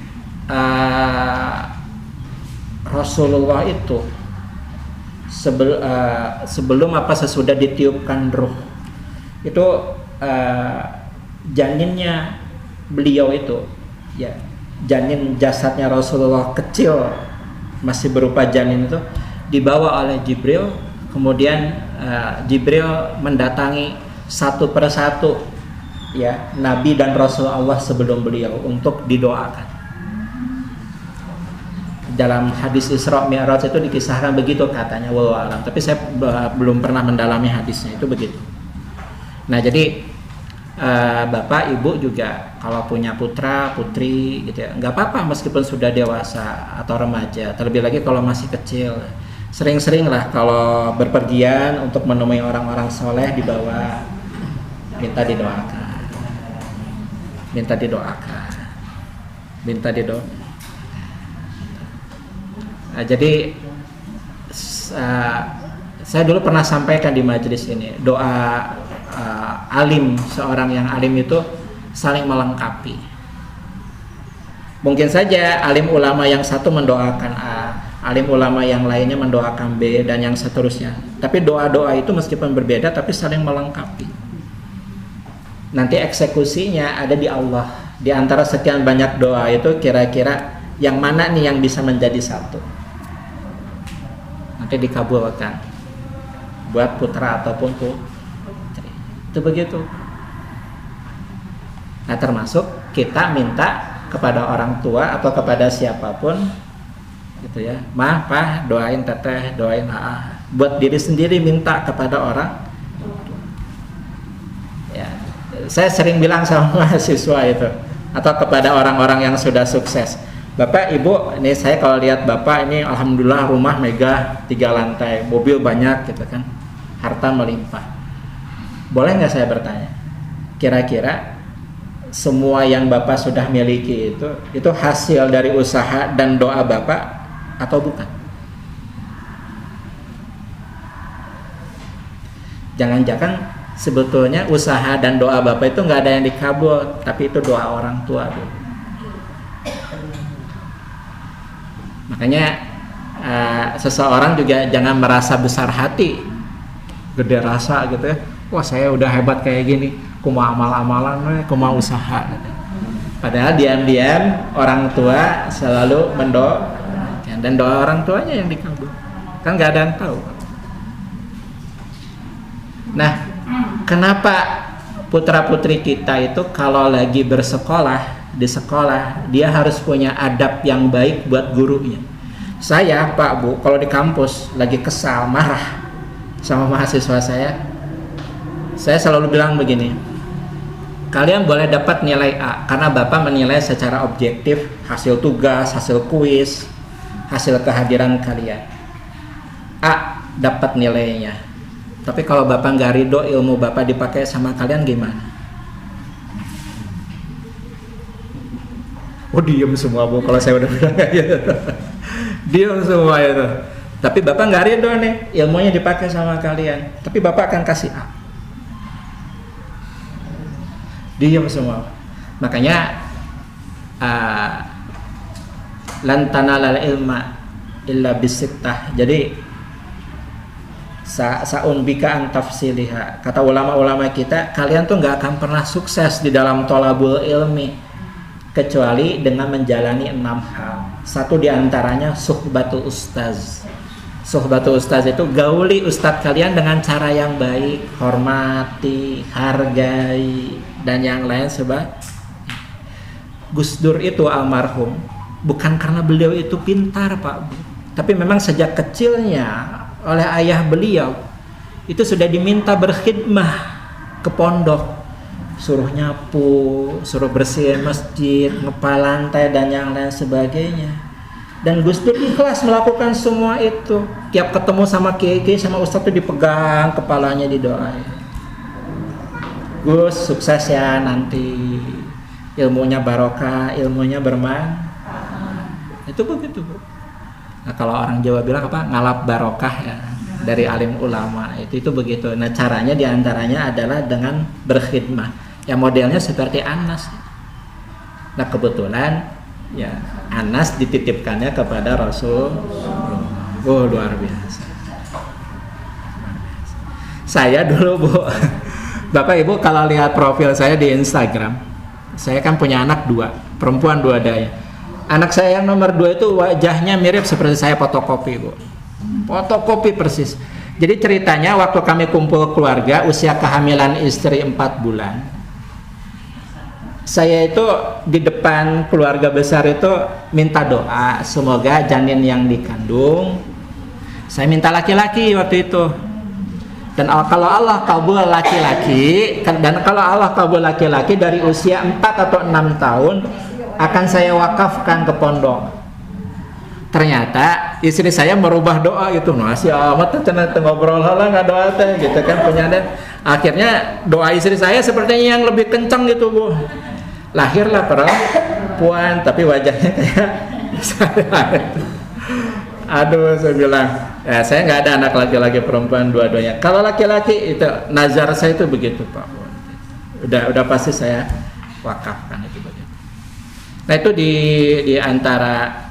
S1: Rasulullah itu sebelum sesudah ditiupkan ruh itu, janinnya beliau itu, ya, janin jasadnya Rasulullah kecil masih berupa janin itu dibawa oleh Jibril, kemudian Jibril mendatangi satu persatu, ya, Nabi dan Rasulullah sebelum beliau untuk didoakan. Dalam hadis Isra Mi'raj itu dikisahkan begitu katanya, wallahu alam, tapi saya belum pernah mendalami hadisnya, itu begitu. Nah, jadi Bapak Ibu juga kalau punya putra putri gitu ya, nggak apa-apa meskipun sudah dewasa atau remaja, terlebih lagi kalau masih kecil, sering-seringlah kalau berpergian untuk menemui orang-orang soleh dibawa, minta didoakan. Nah, jadi saya dulu pernah sampaikan di majelis ini, doa alim, seorang yang alim itu saling melengkapi. Mungkin saja alim ulama yang satu mendoakan A, alim ulama yang lainnya mendoakan B, dan yang seterusnya. Tapi doa-doa itu meskipun berbeda tapi saling melengkapi. Nanti eksekusinya ada di Allah. Di antara sekian banyak doa itu kira-kira yang mana nih yang bisa menjadi satu, nanti dikabulkan buat putra ataupun putri. Itu begitu. Nah, termasuk kita minta kepada orang tua atau kepada siapapun gitu ya, Ma, Pa, doain teteh, doain A. Buat diri sendiri minta kepada orang ya. Saya sering bilang sama mahasiswa itu, atau kepada orang-orang yang sudah sukses, Bapak Ibu, ini saya kalau lihat Bapak ini alhamdulillah rumah megah 3 lantai, mobil banyak gitu kan, harta melimpah. Boleh nggak saya bertanya, kira-kira semua yang Bapak sudah miliki itu hasil dari usaha dan doa Bapak atau bukan? Jangan-jangan sebetulnya usaha dan doa Bapak itu nggak ada yang dikabul, tapi itu doa orang tua. Makanya seseorang juga jangan merasa besar hati, gede rasa gitu ya. Wah saya udah hebat kayak gini, kumaha amal-amalan, kumaha usaha. Padahal diam-diam orang tua selalu mendoakan, dan doa orang tuanya yang dikabul. Kan nggak ada yang tahu. Nah, kenapa putra-putri kita itu kalau lagi bersekolah di sekolah dia harus punya adab yang baik buat gurunya? Saya, Pak Bu, kalau di kampus lagi kesal, marah sama mahasiswa saya selalu bilang begini, kalian boleh dapat nilai A karena Bapak menilai secara objektif hasil tugas, hasil kuis, hasil kehadiran kalian. A dapat nilainya. Tapi kalau Bapak nggak ridho ilmu Bapak dipakai sama kalian gimana? Oh diem semua Bu kalau saya udah bilang kayak gitu. Diem semua itu. Tapi Bapak nggak ridho nih ilmunya dipakai sama kalian. Tapi Bapak akan kasih A. Diem semua. Makanya lan tanalal ilma illa bisittah. Jadi saun bika an tafsiliha. Kata ulama-ulama kita, kalian tuh nggak akan pernah sukses di dalam tolabul ilmi kecuali dengan menjalani 6 hal. Satu diantaranya suhbatul ustaz. Suhbatul ustaz itu gauli ustadz kalian dengan cara yang baik, hormati, hargai, dan yang lain sebab. Gus Dur itu almarhum bukan karena beliau itu pintar Pak Bu, tapi memang sejak kecilnya oleh ayah beliau itu sudah diminta berkhidmah ke pondok, suruh nyapu, suruh bersihin masjid, ngepal lantai dan yang lain sebagainya. Dan Gus Dur ikhlas melakukan semua itu. Tiap ketemu sama kiai sama ustadz itu dipegang kepalanya, didoain. Gus sukses ya nanti, ilmunya barokah, ilmunya bermanfaat. Itu begitu Bu. Nah, kalau orang Jawa bilang apa? Ngalap barokah ya dari alim ulama. Itu begitu. Nah, caranya diantaranya adalah dengan berkhidmah. Ya modelnya seperti Anas. Nah, kebetulan ya Anas dititipkannya kepada Rasul. Oh, luar biasa. Saya dulu Bu, Bapak Ibu kalau lihat profil saya di Instagram, saya kan punya anak 2, perempuan 2 daya. Anak saya yang nomor 2 itu wajahnya mirip seperti saya fotokopi Bu, fotokopi persis. Jadi ceritanya waktu kami kumpul keluarga usia kehamilan istri 4 bulan, saya itu di depan keluarga besar itu minta doa semoga janin yang dikandung, saya minta laki-laki waktu itu. Dan kalau Allah kabul laki-laki, dan kalau Allah kabul laki-laki dari usia 4 atau 6 tahun akan saya wakafkan ke pondok. Ternyata istri saya merubah doa gitu, masih amat ternyata ngobrol lah nggak doa teh gitu kan punya. Dan akhirnya doa istri saya sepertinya yang lebih kencang gitu Bu. Lahirlah perempuan tapi wajahnya kayak saya. Aduh, saya bilang ya saya nggak ada anak laki-laki perempuan dua-duanya. Kalau laki-laki itu nazar saya itu begitu Pak. Udah pasti saya wakafkan itu begitu. Nah itu di antara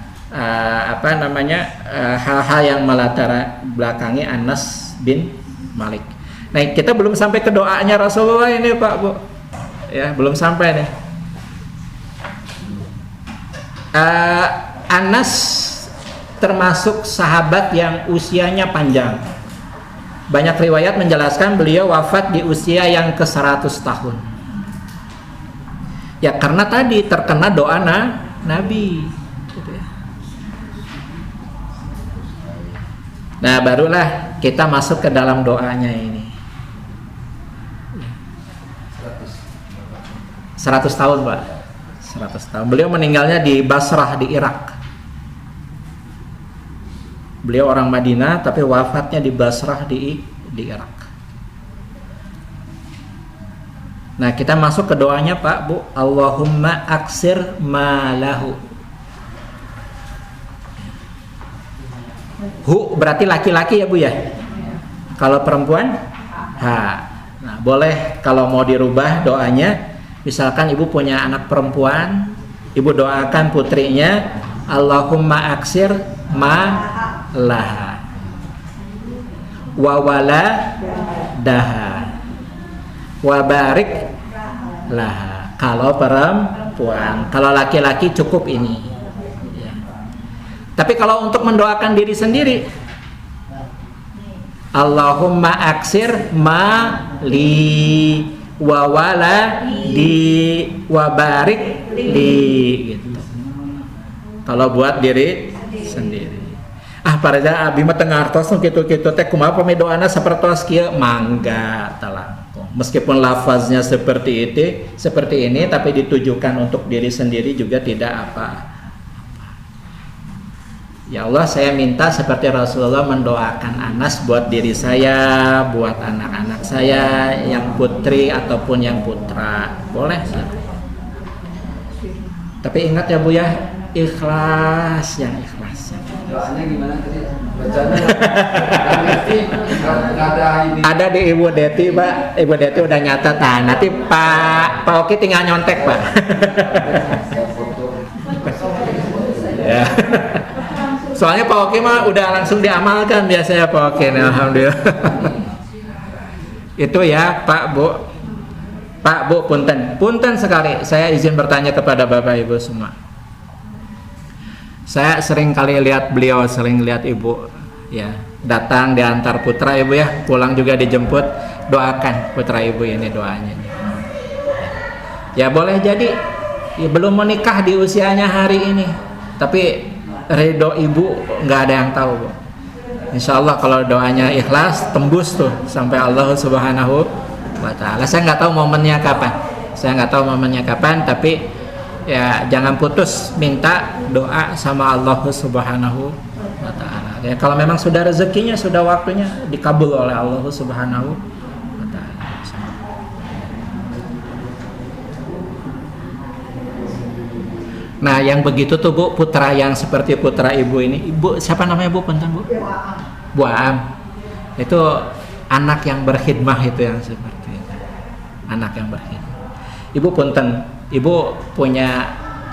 S1: hal-hal yang melatar belakangi Anas bin Malik. Nah kita belum sampai ke doanya Rasulullah ini Pak Bu, ya belum sampai nih. Anas termasuk sahabat yang usianya panjang. Banyak riwayat menjelaskan beliau wafat di usia yang ke-100 tahun. Ya karena tadi terkena doa Nabi. Nah barulah kita masuk ke dalam doanya ini. 100 tahun Pak. 100 tahun. Beliau meninggalnya di Basrah di Irak. Beliau orang Madinah tapi wafatnya di Basrah di Irak. Nah kita masuk ke doanya Pak Bu. Allahumma aksir malahu. Hu berarti laki-laki ya Bu ya. Kalau perempuan ha. Nah boleh kalau mau dirubah doanya. Misalkan ibu punya anak perempuan, ibu doakan putrinya Allahumma aksir laha wa waladaha wa barik laha. Kalau perempuan, kalau laki-laki cukup ini ya. Tapi kalau untuk mendoakan diri sendiri, Allahumma aksir ma li wa waladi wa barik li gitu. Kalau buat diri sendiri. Para abi mah teu ngartos kitu-kitu teh kumaha pami doana sapertos kieu mangga talangkung. Meskipun lafaznya seperti ini tapi ditujukan untuk diri sendiri juga tidak apa. Ya Allah, saya minta seperti Rasulullah mendoakan Anas buat diri saya, buat anak-anak saya yang putri ataupun yang putra. Boleh. Tapi ingat ya Bu ya, ikhlas, yang ikhlas.
S2: Doanya gimana tadi? Bacanya
S1: ada di Ibu Deti, Pak. Ibu Deti udah nyatat. Nah, nanti Pak Oki tinggal nyontek, Pak. Ya. Soalnya Pak Oki mah udah langsung diamalkan biasanya Pak Oki. Nah, alhamdulillah. Itu ya, Pak Bu. Pak Bu, punten sekali. Saya izin bertanya kepada Bapak Ibu semua. Saya sering kali lihat beliau, sering lihat Ibu ya, datang diantar putra Ibu ya, pulang juga dijemput. Doakan putra Ibu ini doanya. Ya boleh jadi ya, belum menikah di usianya hari ini, tapi ridho Ibu nggak ada yang tahu Bu. Insya Allah kalau doanya ikhlas tembus tuh sampai Allah Subhanahu wa Ta'ala. Saya nggak tahu momennya kapan, tapi ya jangan putus minta doa sama Allah Subhanahu wa Ta'ala. Ya, kalau memang sudah rezekinya, sudah waktunya, dikabul oleh Allah Subhanahu wa Ta'ala. Nah, yang begitu tuh Bu, putra yang seperti putra Ibu ini. Ibu siapa namanya Bu? Punten Bu. Bu Am. Itu anak yang berkhidmah, itu yang seperti itu. Anak yang berkhidmah. Ibu punten, Ibu punya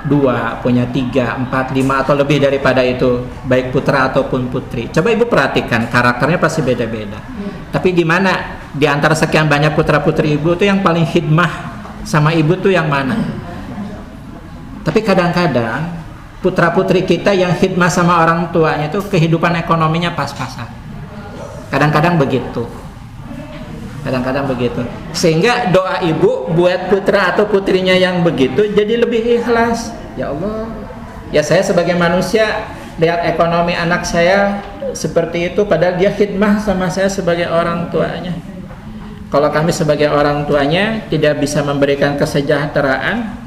S1: 2, punya 3, 4, 5 atau lebih daripada itu, baik putra ataupun putri. Coba Ibu perhatikan, karakternya pasti beda-beda. Tapi di mana di antara sekian banyak putra-putri Ibu tuh yang paling khidmah sama Ibu tuh yang mana? Tapi kadang-kadang putra-putri kita yang khidmah sama orang tuanya itu kehidupan ekonominya pas-pasan. Kadang-kadang begitu. Sehingga doa Ibu buat putra atau putrinya yang begitu jadi lebih ikhlas. Ya Allah, ya saya sebagai manusia lihat ekonomi anak saya seperti itu, padahal dia khidmah sama saya sebagai orang tuanya. Kalau kami sebagai orang tuanya tidak bisa memberikan kesejahteraan,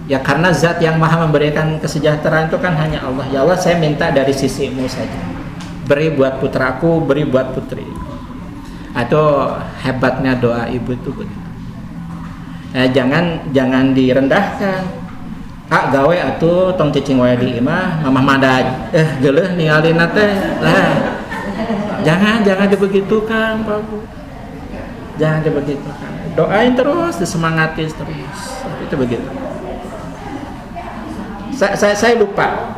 S1: ya karena zat yang maha memberikan kesejahteraan itu kan hanya Allah. Ya Allah, saya minta dari sisimu saja, beri buat putraku, beri buat putri. Atau hebatnya doa Ibu itu begitu. Jangan direndahkan. Gawe atuh tong cicing wae di imah, mamah mada geuleuh ningalina teh. Jangan dibegitukan, Pak Bu. Jangan dibegitukan. Doain terus, disemangati terus. Itu begitu. Saya lupa.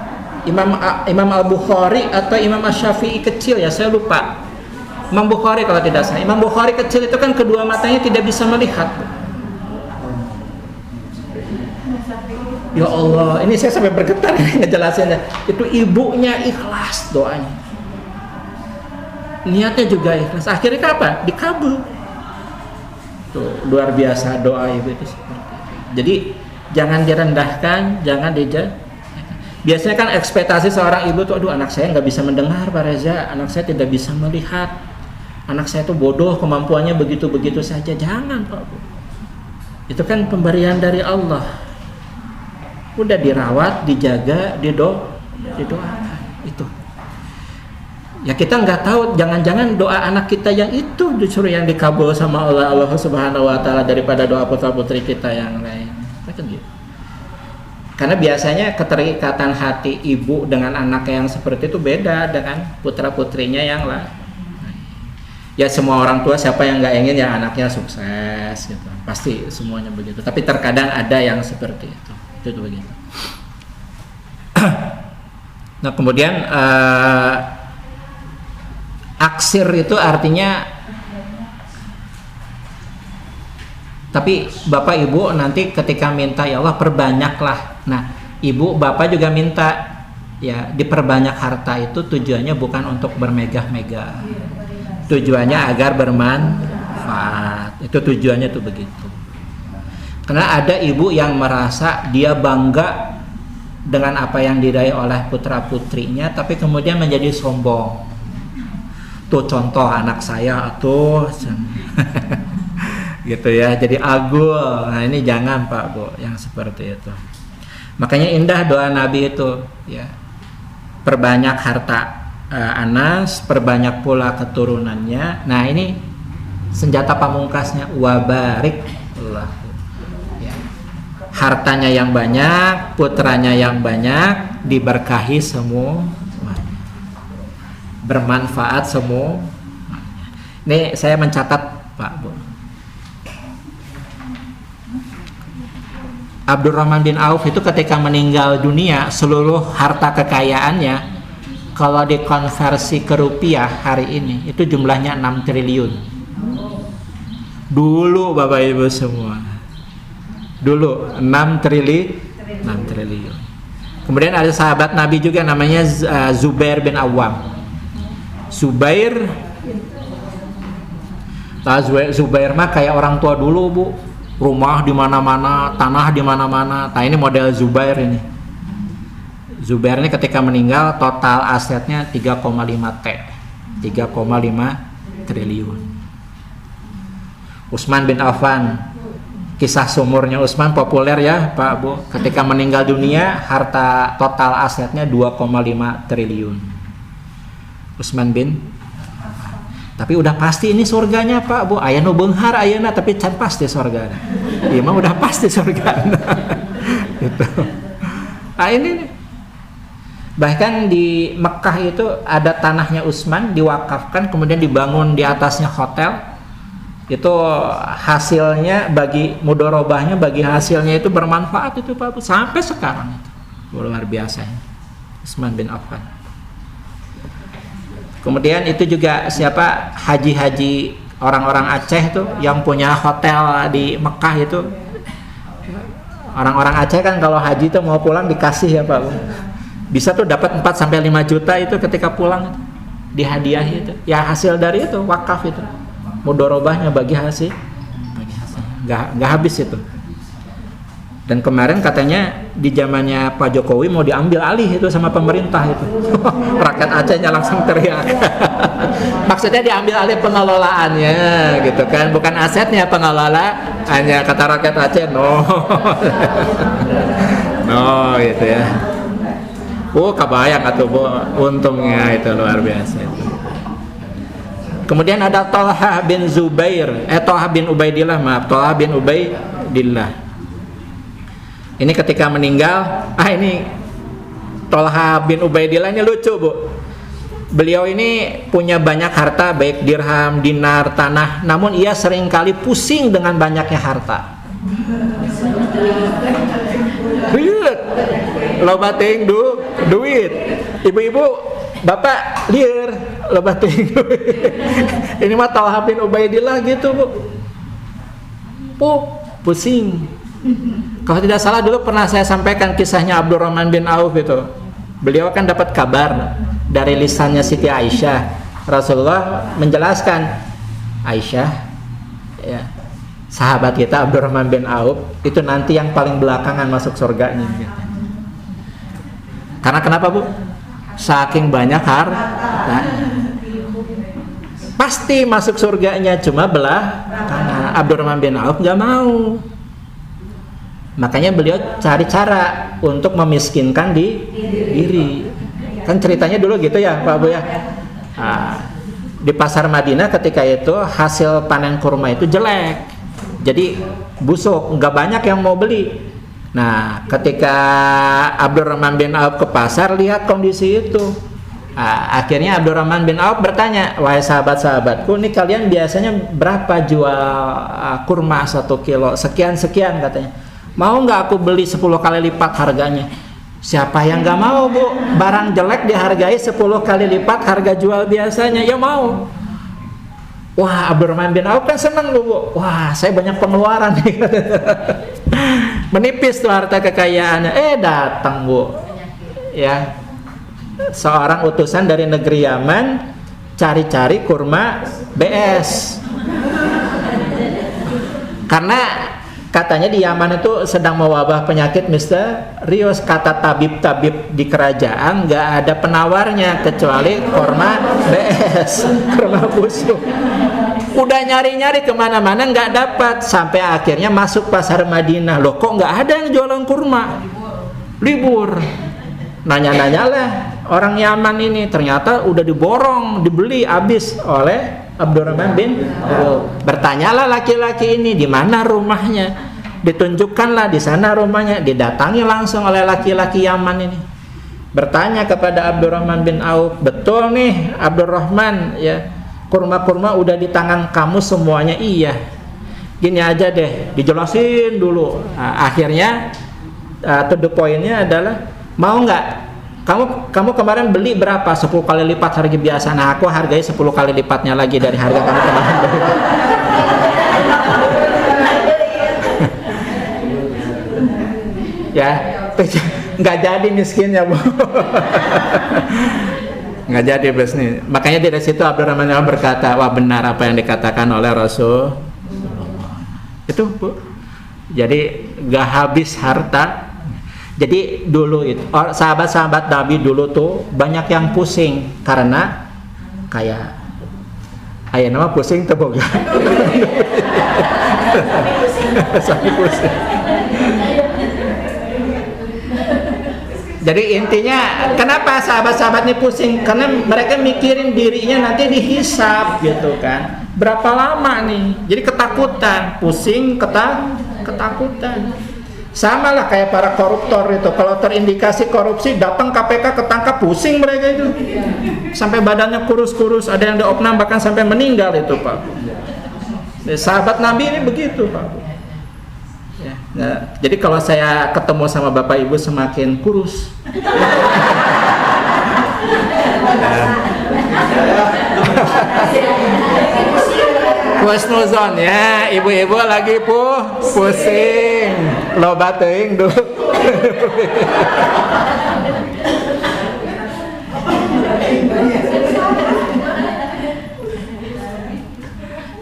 S1: Imam Al-Bukhari atau Imam Asy-Syafi'i kecil ya, saya lupa. Imam Bukhari kalau tidak salah. Imam Bukhari kecil itu kan kedua matanya tidak bisa melihat. Ya Allah, ini saya sampai bergetar ngejelasinnya. Itu ibunya ikhlas doanya. Niatnya juga ikhlas. Akhirnya apa? Dikabul. Tuh, luar biasa doa Ibu itu seperti itu. Jadi jangan direndahkan, jangan biasanya kan ekspektasi seorang ibu tuh, aduh anak saya nggak bisa mendengar Pak Reza, anak saya tidak bisa melihat, anak saya tuh bodoh, kemampuannya begitu-begitu saja. Jangan Pak Bu. Itu kan pemberian dari Allah. Udah dirawat, dijaga, didoakan. Itu. Ya kita nggak tahu, jangan-jangan doa anak kita yang itu justru yang dikabul sama Allah Subhanahu wa Ta'ala daripada doa putra-putri kita yang lain. Kan gitu. Karena biasanya keterikatan hati ibu dengan anaknya yang seperti itu beda dengan putra-putrinya yang lain. Ya semua orang tua siapa yang nggak ingin ya anaknya sukses gitu. Pasti semuanya begitu. Tapi terkadang ada yang seperti itu. Itu begitu. Nah kemudian Aksir itu artinya, tapi bapak ibu nanti ketika minta ya Allah perbanyaklah. Nah, ibu bapak juga minta ya diperbanyak harta itu tujuannya bukan untuk bermegah-megah. Tujuannya agar bermanfaat. Itu tujuannya tuh begitu. Karena ada ibu yang merasa dia bangga dengan apa yang diraih oleh putra-putrinya, tapi kemudian menjadi sombong. Tuh contoh anak saya tuh gitu ya, jadi agul. Nah ini jangan Pak Bu yang seperti itu. Makanya indah doa Nabi itu ya, perbanyak harta Anas, perbanyak pula keturunannya. Nah ini senjata pamungkasnya, wabarik Allah. Ya. Hartanya yang banyak, putranya yang banyak, diberkahi semua, bermanfaat semua. Ini saya mencatat Pak Bu. Abdurrahman bin Auf itu ketika meninggal dunia, seluruh harta kekayaannya kalau dikonversi ke rupiah hari ini itu jumlahnya 6 triliun. Dulu Bapak Ibu semua, dulu 6 triliun. Kemudian ada sahabat Nabi juga namanya Zubair bin Awam. Zubair mah kayak orang tua dulu Bu, rumah di mana-mana, tanah di mana-mana. Nah ini model Zubair ini. Zubair ini ketika meninggal total asetnya 3,5 triliun. Utsman bin Affan, kisah sumurnya Utsman populer ya Pak Bu. Ketika meninggal dunia harta total asetnya 2,5 triliun. Utsman bin, tapi udah pasti ini surganya Pak Bu. Aya nu beunghar ayeuna tapi can pasti surgana. Ieu mah udah pasti surgana. Gitu. Nah ini nih. Bahkan di Mekah itu ada tanahnya Utsman diwakafkan, kemudian dibangun di atasnya hotel. Itu hasilnya bagi mudorobahnya, bagi hasilnya itu bermanfaat itu Pak Bu sampai sekarang itu. Luar biasa ya. Utsman bin Affan. Kemudian itu juga siapa, haji-haji orang-orang Aceh tuh yang punya hotel di Mekah itu. Orang-orang Aceh kan kalau haji tuh mau pulang dikasih ya Pak Bu. Bisa tuh dapat 4 sampai 5 juta itu ketika pulang itu, dihadiahi itu. Ya hasil dari itu wakaf itu. Mudorobahnya bagi hasil. Enggak habis itu. Dan kemarin katanya di zamannya Pak Jokowi mau diambil alih itu sama pemerintah itu. Rakyat Acehnya langsung teriak. Maksudnya diambil alih pengelolaannya gitu kan, bukan asetnya, pengelolaannya, kata rakyat Aceh. No gitu ya. Kebayang atuh Bu, untungnya itu luar biasa itu. Kemudian ada Thalhah bin Ubaidillah. Ini ketika meninggal, ini Thalhah bin Ubaidillah ini lucu Bu. Beliau ini punya banyak harta, baik dirham, dinar, tanah, namun ia seringkali pusing dengan banyaknya harta. Loba ting duit. Ibu-ibu, bapak liar loba ting duit. Ini mah Thalhah bin Ubaidillah gitu Bu. Pusing. Kalau tidak salah dulu pernah saya sampaikan kisahnya Abdurrahman bin Auf itu. Beliau kan dapat kabar dari lisannya Siti Aisyah. Rasulullah menjelaskan, Aisyah ya, sahabat kita Abdurrahman bin Auf itu nanti yang paling belakangan masuk surganya. Karena kenapa Bu? Saking banyak harta. Pasti masuk surganya, cuma karena Abdurrahman bin Auf nggak mau. Makanya beliau cari cara untuk memiskinkan diri. Kan ceritanya dulu gitu ya Pak Bu ya. Di pasar Madinah ketika itu hasil panen kurma itu jelek. Jadi busuk, nggak banyak yang mau beli. Nah, ketika Abdurrahman bin Auf ke pasar lihat kondisi itu, akhirnya Abdurrahman bin Auf bertanya, wahai sahabat-sahabatku, ini kalian biasanya berapa jual kurma 1 kilo? Sekian katanya. Mau nggak aku beli 10 kali lipat harganya? Siapa yang nggak mau, Bu? Barang jelek dihargai 10 kali lipat harga jual biasanya, ya mau. Wah, Abdurrahman bin Auf kan senang, Bu. Wah, saya banyak pengeluaran nih. Menipis tuh harta kekayaannya. Datang, Bu. Ya. Seorang utusan dari negeri Yaman cari-cari kurma BS. Karena katanya di Yaman itu sedang mewabah penyakit misterius. Kata tabib-tabib di kerajaan nggak ada penawarnya kecuali kurma BS, kurma busuk. Udah nyari-nyari kemana-mana nggak dapat, sampai akhirnya masuk pasar Madinah. Loh, kok nggak ada yang jualan kurma? Libur. Nanya-nanya lah orang Yaman ini, ternyata udah diborong, dibeli habis oleh Abdurrahman bin Auf. Bertanyalah laki-laki ini di mana rumahnya, ditunjukkanlah di sana rumahnya, didatangi langsung oleh laki-laki Yaman ini. Bertanya kepada Abdurrahman bin Auf, betul nih Abdurrahman, ya kurma-kurma udah di tangan kamu semuanya? Iya. Gini aja deh, dijelasin dulu. Akhirnya to the point-nya adalah, mau nggak? Kamu kemarin beli berapa? 10 kali lipat harga biasa. Nah, aku hargai 10 kali lipatnya lagi dari harga kamu kemarin. Ya, nggak jadi miskinnya, Bu. Nggak jadi, bos nih. Makanya dari situ Abdurrahman berkata, wah benar apa yang dikatakan oleh Rasul. Itu, Bu. Jadi nggak habis harta. Jadi dulu itu sahabat-sahabat Nabi dulu tuh banyak yang pusing karena kayak aya nama pusing teu boga. Sampai pusing. Jadi intinya kenapa sahabat-sahabat ini pusing? Karena mereka mikirin dirinya nanti dihisab gitu kan. Berapa lama nih? Jadi ketakutan, pusing, ketakutan. Sama lah kayak para koruptor itu, kalau terindikasi korupsi datang KPK ketangkap, pusing mereka itu, sampai badannya kurus-kurus, ada yang diopnam bahkan sampai meninggal itu, Pak. Sahabat Nabi ini begitu, Pak. Ya, nah, jadi kalau saya ketemu sama Bapak Ibu semakin kurus. Husnuzon ya, ibu-ibu lagi pusing, loba teuing dulu.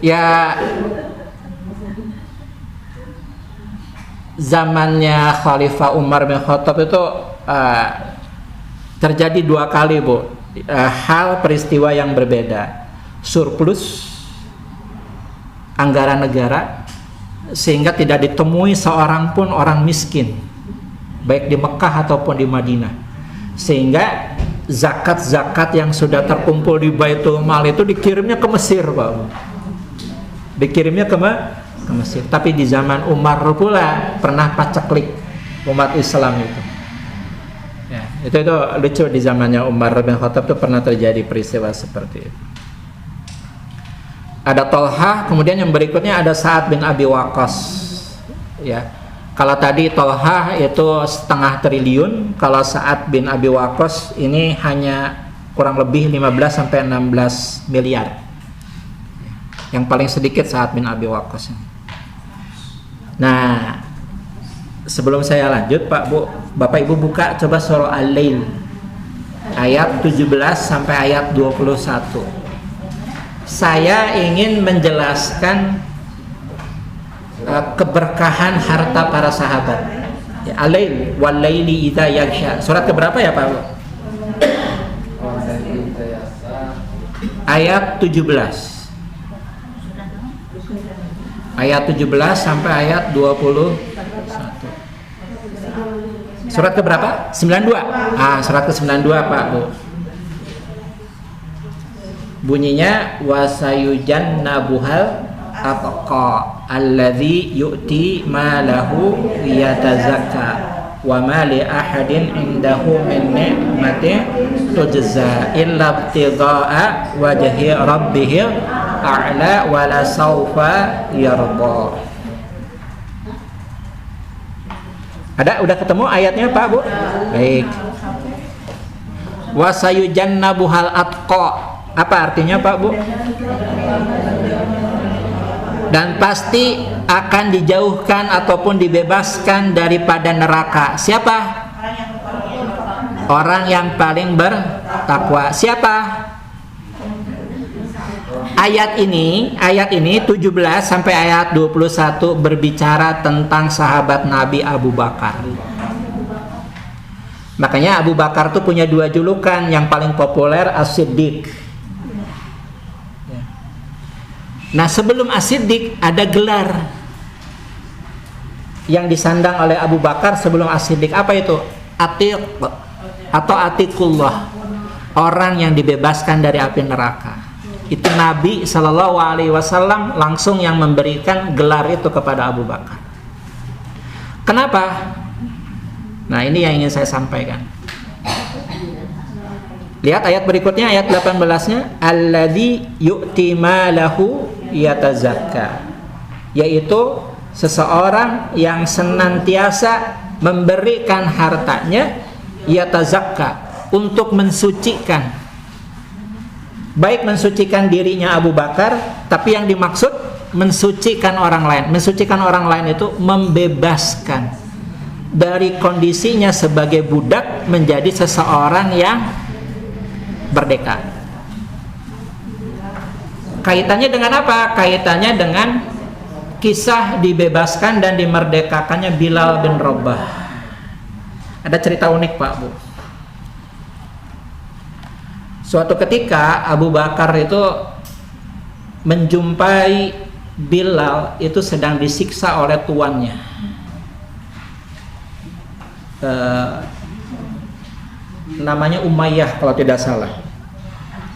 S1: Ya, zamannya Khalifah Umar bin Khattab itu terjadi 2 kali, Bu, hal peristiwa yang berbeda. Surplus anggaran negara sehingga tidak ditemui seorang pun orang miskin baik di Mekah ataupun di Madinah, sehingga zakat-zakat yang sudah terkumpul di Baitul Mal itu dikirimnya ke Mesir, Pak. Dikirimnya ke Mesir. Tapi di zaman Umar pula pernah paceklik umat Islam itu. Ya, itu lucu, di zamannya Umar bin Khattab itu pernah terjadi peristiwa seperti itu. Ada Tolha, kemudian yang berikutnya ada Sa'ad bin Abi Waqqas. Ya, kalau tadi Tolha itu 0,5 triliun, kalau Sa'ad bin Abi Waqqas ini hanya kurang lebih 15 sampai 16 miliar. Yang paling sedikit Sa'ad bin Abi Waqqas. Nah, sebelum saya lanjut, Pak, Bu, Bapak Ibu buka coba surah Al-Lail ayat 17 sampai ayat 21. Saya ingin menjelaskan keberkahan harta para sahabat. Ya, Al-Lail wal laili idza yaghsha. Surat keberapa ya, Pak? Ayat 17. Ayat 17 sampai ayat 21. Surat keberapa? 92. Surat ke-92, Pak, Bu. Bunyinya wasayujannabuhal atqa alladzi yu'ti malahu yatazakka wa ma li ahadin indahu min ni'matin tujza illa ibtigha'a wajhi rabbihil a'la wa la sawfa yarda. Ada? Udah ketemu ayatnya Pak Bu? Baik. Wa sayujannabuhal atqa. Apa artinya Pak Bu? Dan pasti akan dijauhkan ataupun dibebaskan daripada neraka. Siapa? Orang yang paling bertakwa. Siapa? Ayat ini 17 sampai ayat 21 berbicara tentang sahabat Nabi Abu Bakar. Makanya Abu Bakar tuh punya dua julukan, yang paling populer As-Siddiq. Nah, sebelum As-Siddiq ada gelar yang disandang oleh Abu Bakar sebelum As-Siddiq. Apa itu? Atiq atau Atiqullah, orang yang dibebaskan dari api neraka. Itu Nabi Shallallahu Alaihi Wasallam langsung yang memberikan gelar itu kepada Abu Bakar. Kenapa? Nah, ini yang ingin saya sampaikan. Lihat ayat berikutnya, ayat 18-nya, alladzi yu'ti malahu yatazakka, yaitu seseorang yang senantiasa memberikan hartanya yatazakka, untuk mensucikan, baik mensucikan dirinya Abu Bakar, tapi yang dimaksud mensucikan orang lain. Mensucikan orang lain itu membebaskan dari kondisinya sebagai budak menjadi seseorang yang merdeka. Kaitannya dengan apa? Kaitannya dengan kisah dibebaskan dan dimerdekakannya Bilal bin Rabah. Ada cerita unik Pak Bu. Suatu ketika Abu Bakar itu menjumpai Bilal itu sedang disiksa oleh tuannya. Namanya Umayyah kalau tidak salah.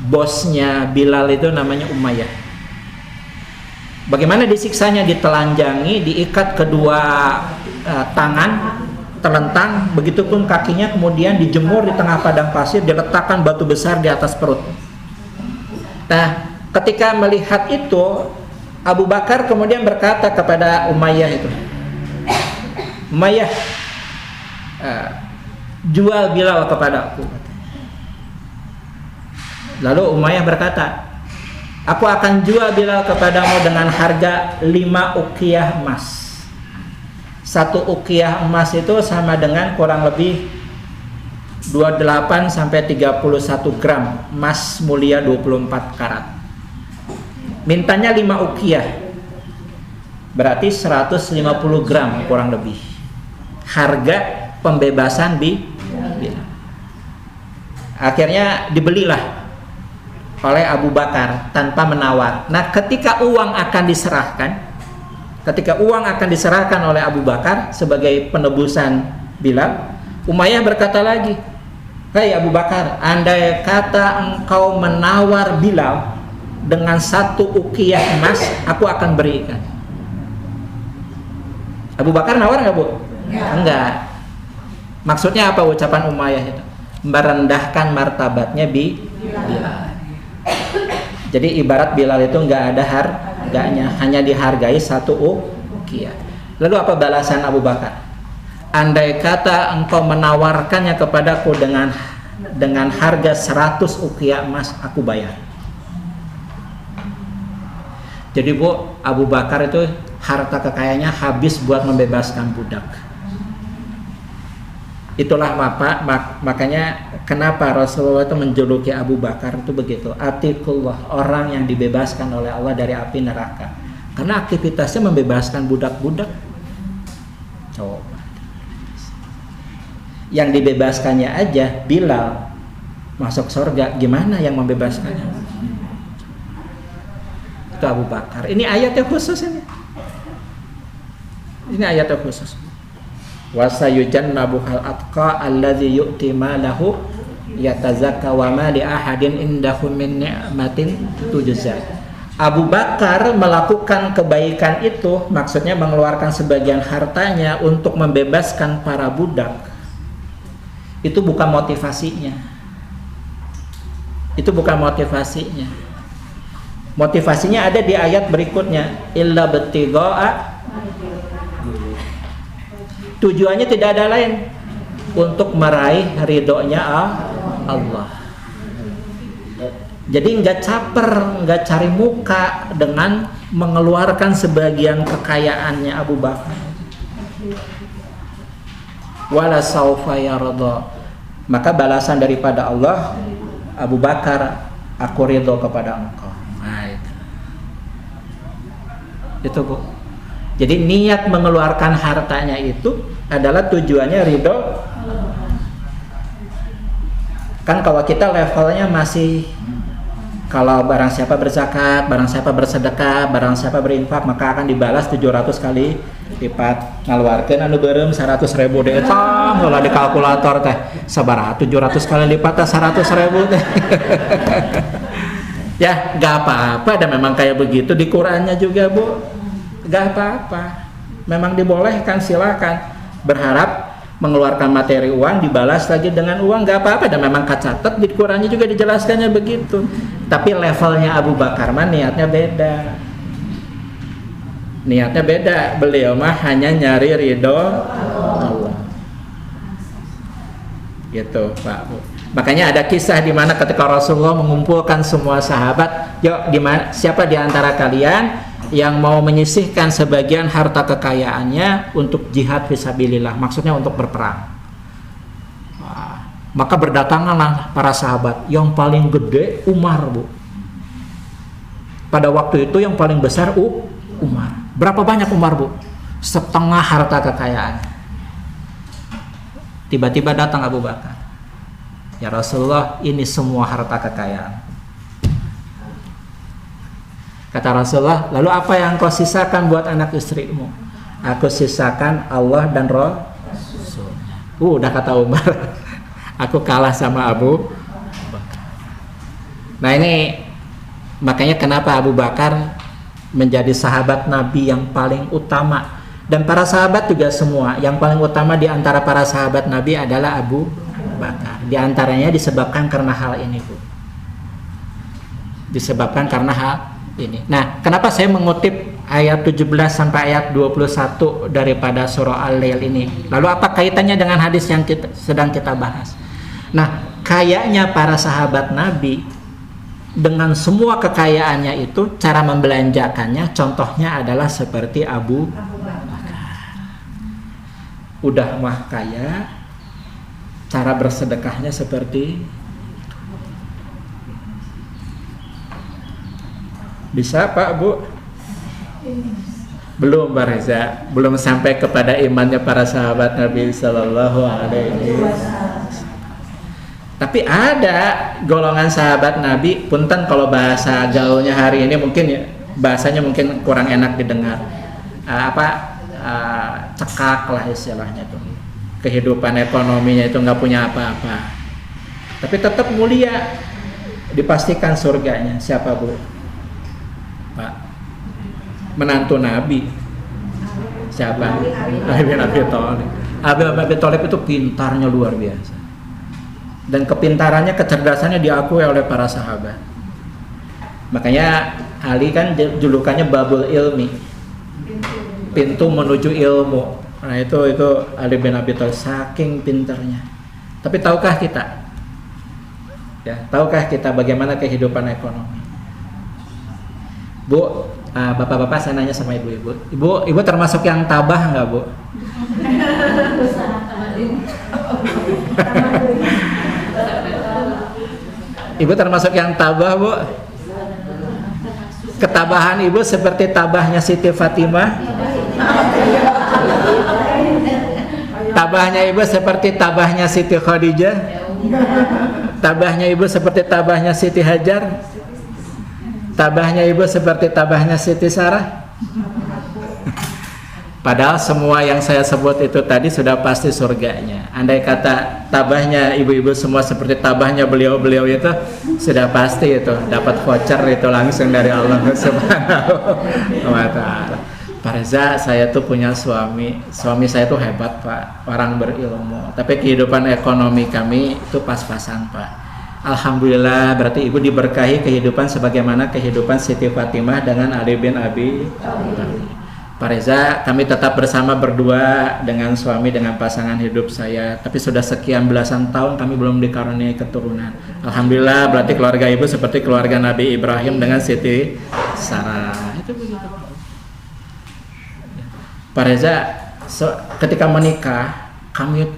S1: Bosnya Bilal itu namanya Umayyah. Bagaimana disiksanya? Ditelanjangi, diikat kedua tangan, terlentang, begitupun kakinya, kemudian dijemur di tengah padang pasir, diletakkan batu besar di atas perut. Nah, ketika melihat itu, Abu Bakar kemudian berkata kepada Umayyah itu, Umayyah, jual Bilal kepada aku. Lalu Umayyah berkata, aku akan jual Bilal kepadamu dengan harga 5 uqiyah emas. 1 uqiyah emas itu sama dengan kurang lebih 28 sampai 31 gram emas mulia 24 karat. Mintanya 5 uqiyah, berarti 150 gram kurang lebih harga pembebasan Bilal. Akhirnya dibelilah oleh Abu Bakar tanpa menawar. Nah, ketika uang akan diserahkan oleh Abu Bakar sebagai penebusan Bilal, Umayyah berkata lagi, "Hei Abu Bakar, andai kata engkau menawar Bilal dengan 1 uqiyah emas, aku akan berikan." Abu Bakar nawar nggak Bu? Enggak. Maksudnya apa ucapan Umayyah itu? Merendahkan martabatnya Bilal. Jadi ibarat Bilal itu nggak ada harganya, hanya dihargai 1 uqiyah. Lalu apa balasan Abu Bakar? Andai kata engkau menawarkannya kepadaku dengan harga 100 uqiyah emas, aku bayar. Jadi Bu, Abu Bakar itu harta kekayaannya habis buat membebaskan budak. Itulah makanya kenapa Rasulullah itu menjuluki Abu Bakar itu begitu, Atiqullah, orang yang dibebaskan oleh Allah dari api neraka. Karena aktivitasnya membebaskan budak-budak. Coba. Yang dibebaskannya aja Bilal masuk surga, gimana yang membebaskannya? Itu Abu Bakar. Ini ayatnya khusus ini. Ini ayatnya khusus. Wa sayujannabuhal atqa alladzi yu'ti malahu yatazakka wa ma li ahadin indahu min ni'matin tujza. Abu Bakar melakukan kebaikan itu, maksudnya mengeluarkan sebagian hartanya untuk membebaskan para budak. Itu bukan motivasinya. Itu bukan motivasinya. Motivasinya ada di ayat berikutnya, illa btigha'a. Tujuannya tidak ada lain, untuk meraih ridhonya Allah. Jadi nggak caper, nggak cari muka dengan mengeluarkan sebagian kekayaannya Abu Bakar. Wala saufa yarda. Maka balasan daripada Allah, Abu Bakar, aku ridho kepada engkau. Nah, itu Bu. Jadi niat mengeluarkan hartanya itu adalah tujuannya ridho. Kan kalau kita levelnya masih, kalau barang siapa berzakat, barang siapa bersedekah, barang siapa berinfak, maka akan dibalas 700 kali lipat. Ngaluarkeun anu beureum 100.000 deh eta heula di kalkulator teh sabaraha 700 kali lipat teh 100.000 teh. Ya, enggak apa-apa, dan memang kayak begitu di Qur'annya juga, Bu. Enggak apa-apa. Memang dibolehkan, silakan. Berharap mengeluarkan materi uang dibalas lagi dengan uang, nggak apa-apa, dan memang kecatat di Qurannya juga dijelaskannya begitu. Tapi levelnya Abu Bakar mah niatnya beda. Niatnya beda. Beliau mah hanya nyari ridho Allah. Gitu, Pak. Makanya ada kisah di mana ketika Rasulullah mengumpulkan semua sahabat, yuk siapa di antara kalian yang mau menyisihkan sebagian harta kekayaannya untuk jihad fisabilillah, maksudnya untuk berperang. Maka berdatanganlah para sahabat. Yang paling gede Umar, Bu. Pada waktu itu yang paling besar Umar. Berapa banyak Umar, Bu? Setengah harta kekayaan. Tiba-tiba datang Abu Bakar. Ya Rasulullah, ini semua harta kekayaan. Kata Rasulullah, lalu apa yang kau sisakan buat anak istrimu? Aku sisakan Allah dan Rasulnya. Udah kata Umar, aku kalah sama Abu Bakar. Nah ini makanya kenapa Abu Bakar menjadi sahabat Nabi yang paling utama. Dan para sahabat juga semua, yang paling utama di antara para sahabat Nabi adalah Abu Bakar. Di antaranya disebabkan karena hal ini, Bu. Disebabkan karena hal ini. Nah, kenapa saya mengutip ayat 17 sampai ayat 21 daripada surah Al-Lail ini? Lalu apa kaitannya dengan hadis yang sedang kita bahas? Nah, kayaknya para sahabat Nabi dengan semua kekayaannya itu, cara membelanjakannya contohnya adalah seperti Abu Bakar. Udah mah kaya, cara bersedekahnya seperti bisa, Pak, Bu? Belum, Pak Reza. Belum sampai kepada imannya para sahabat Nabi Sallallahu Alaihi Wasallam. Tapi ada golongan sahabat Nabi, punten kalau bahasa gaulnya hari ini mungkin ya, bahasanya mungkin kurang enak didengar. Cekak lah istilahnya tuh. Kehidupan ekonominya itu nggak punya apa-apa. Tapi tetap mulia, dipastikan surganya. Siapa, Bu? Pak, menantu Nabi. Siapa? Ali bin Abi Thalib. Ali bin Abi Thalib itu pintarnya luar biasa, dan kepintarannya, kecerdasannya diakui oleh para sahabat. Makanya Ali kan julukannya Babul Ilmi, pintu menuju ilmu. Nah itu Ali bin Abi Thalib, saking pintarnya. Tapi tahukah kita? Ya, tahukah kita bagaimana kehidupan ekonomi? Bu, bapak-bapak, saya nanya sama ibu-ibu. Ibu termasuk yang tabah nggak, Bu? Ibu termasuk yang tabah, Bu? Ketabahan ibu seperti tabahnya Siti Fatimah? Tabahnya ibu seperti tabahnya Siti Khadijah? Tabahnya ibu seperti tabahnya Siti Hajar? Tabahnya ibu seperti tabahnya Siti Sarah? Padahal semua yang saya sebut itu tadi sudah pasti surganya. Andai kata tabahnya ibu-ibu semua seperti tabahnya beliau-beliau itu, sudah pasti itu dapat voucher itu langsung dari Allah Subhanahu wa ta'ala. Pak Reza, saya tuh punya suami saya tuh hebat, Pak, orang berilmu, tapi kehidupan ekonomi kami itu pas-pasan, Pak. Alhamdulillah, berarti ibu diberkahi kehidupan sebagaimana kehidupan Siti Fatimah dengan Ali bin Abi Thalib. Pak Reza, kami tetap bersama berdua dengan suami, dengan pasangan hidup saya. Tapi sudah sekian belasan tahun kami belum dikaruniai keturunan. Alhamdulillah, berarti keluarga ibu seperti keluarga Nabi Ibrahim dengan Siti Sarah. Itu begitu. Pak Reza, ketika menikah,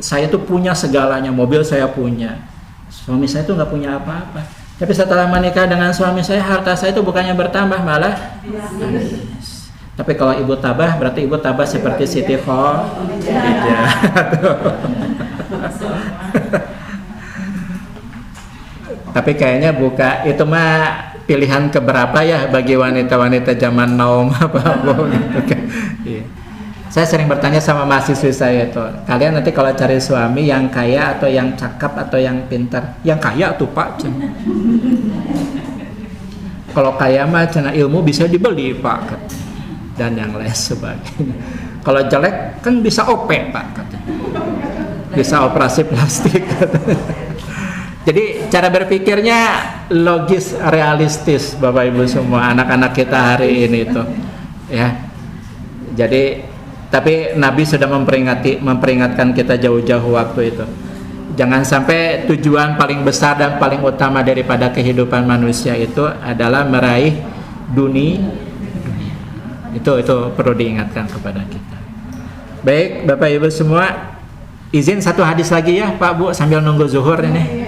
S1: saya tuh punya segalanya. Mobil saya punya. Suami saya tuh nggak punya apa-apa. Tapi setelah menikah dengan suami saya, harta saya itu bukannya bertambah, malah Tapi kalau ibu tabah, berarti ibu tabah seperti Siti Khadijah. Tapi kayaknya itu mah pilihan keberapa ya bagi wanita-wanita zaman now apa gitu kan. Iya. Saya sering bertanya sama mahasiswi saya itu, kalian nanti kalau cari suami yang kaya atau yang cakap atau yang pintar? Yang kaya tuh Pak. Kalau kaya mah cina ilmu bisa dibeli Pak. Dan yang lain sebagainya. Kalau jelek kan bisa OP Pak katanya. Bisa operasi plastik katanya. Jadi cara berpikirnya logis, realistis Bapak Ibu semua, anak-anak kita hari ini tuh ya. Jadi tapi Nabi sudah memperingatkan kita jauh-jauh waktu itu. Jangan sampai tujuan paling besar dan paling utama daripada kehidupan manusia itu adalah meraih dunia. Itu perlu diingatkan kepada kita. Baik Bapak Ibu semua, izin satu hadis lagi ya Pak Bu sambil nunggu zuhur ini.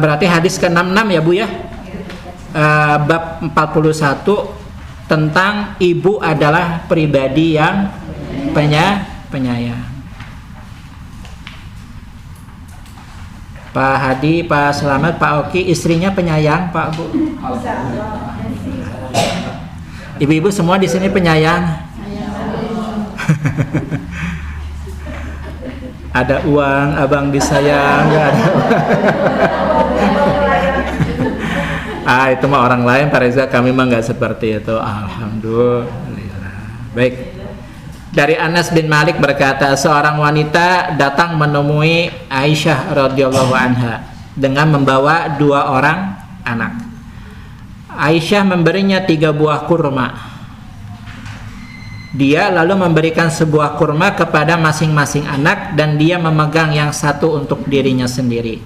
S1: Berarti hadis ke-66 ya Bu ya. Bab 41 tentang ibu adalah pribadi yang penyayang. Pak Hadi, Pak Selamat, Pak Oki, istrinya penyayang, Pak Bu. Ibu-ibu semua di sini penyayang. Ada uang, abang disayang, nggak ada. Itu mah orang lain, Pak Reza. Kami mah nggak seperti itu. Alhamdulillah. Baik. Dari Anas bin Malik berkata, seorang wanita datang menemui Aisyah radhiyallahu anha dengan membawa 2 orang anak. Aisyah memberinya 3 buah kurma. Dia lalu memberikan sebuah kurma kepada masing-masing anak dan dia memegang yang satu untuk dirinya sendiri.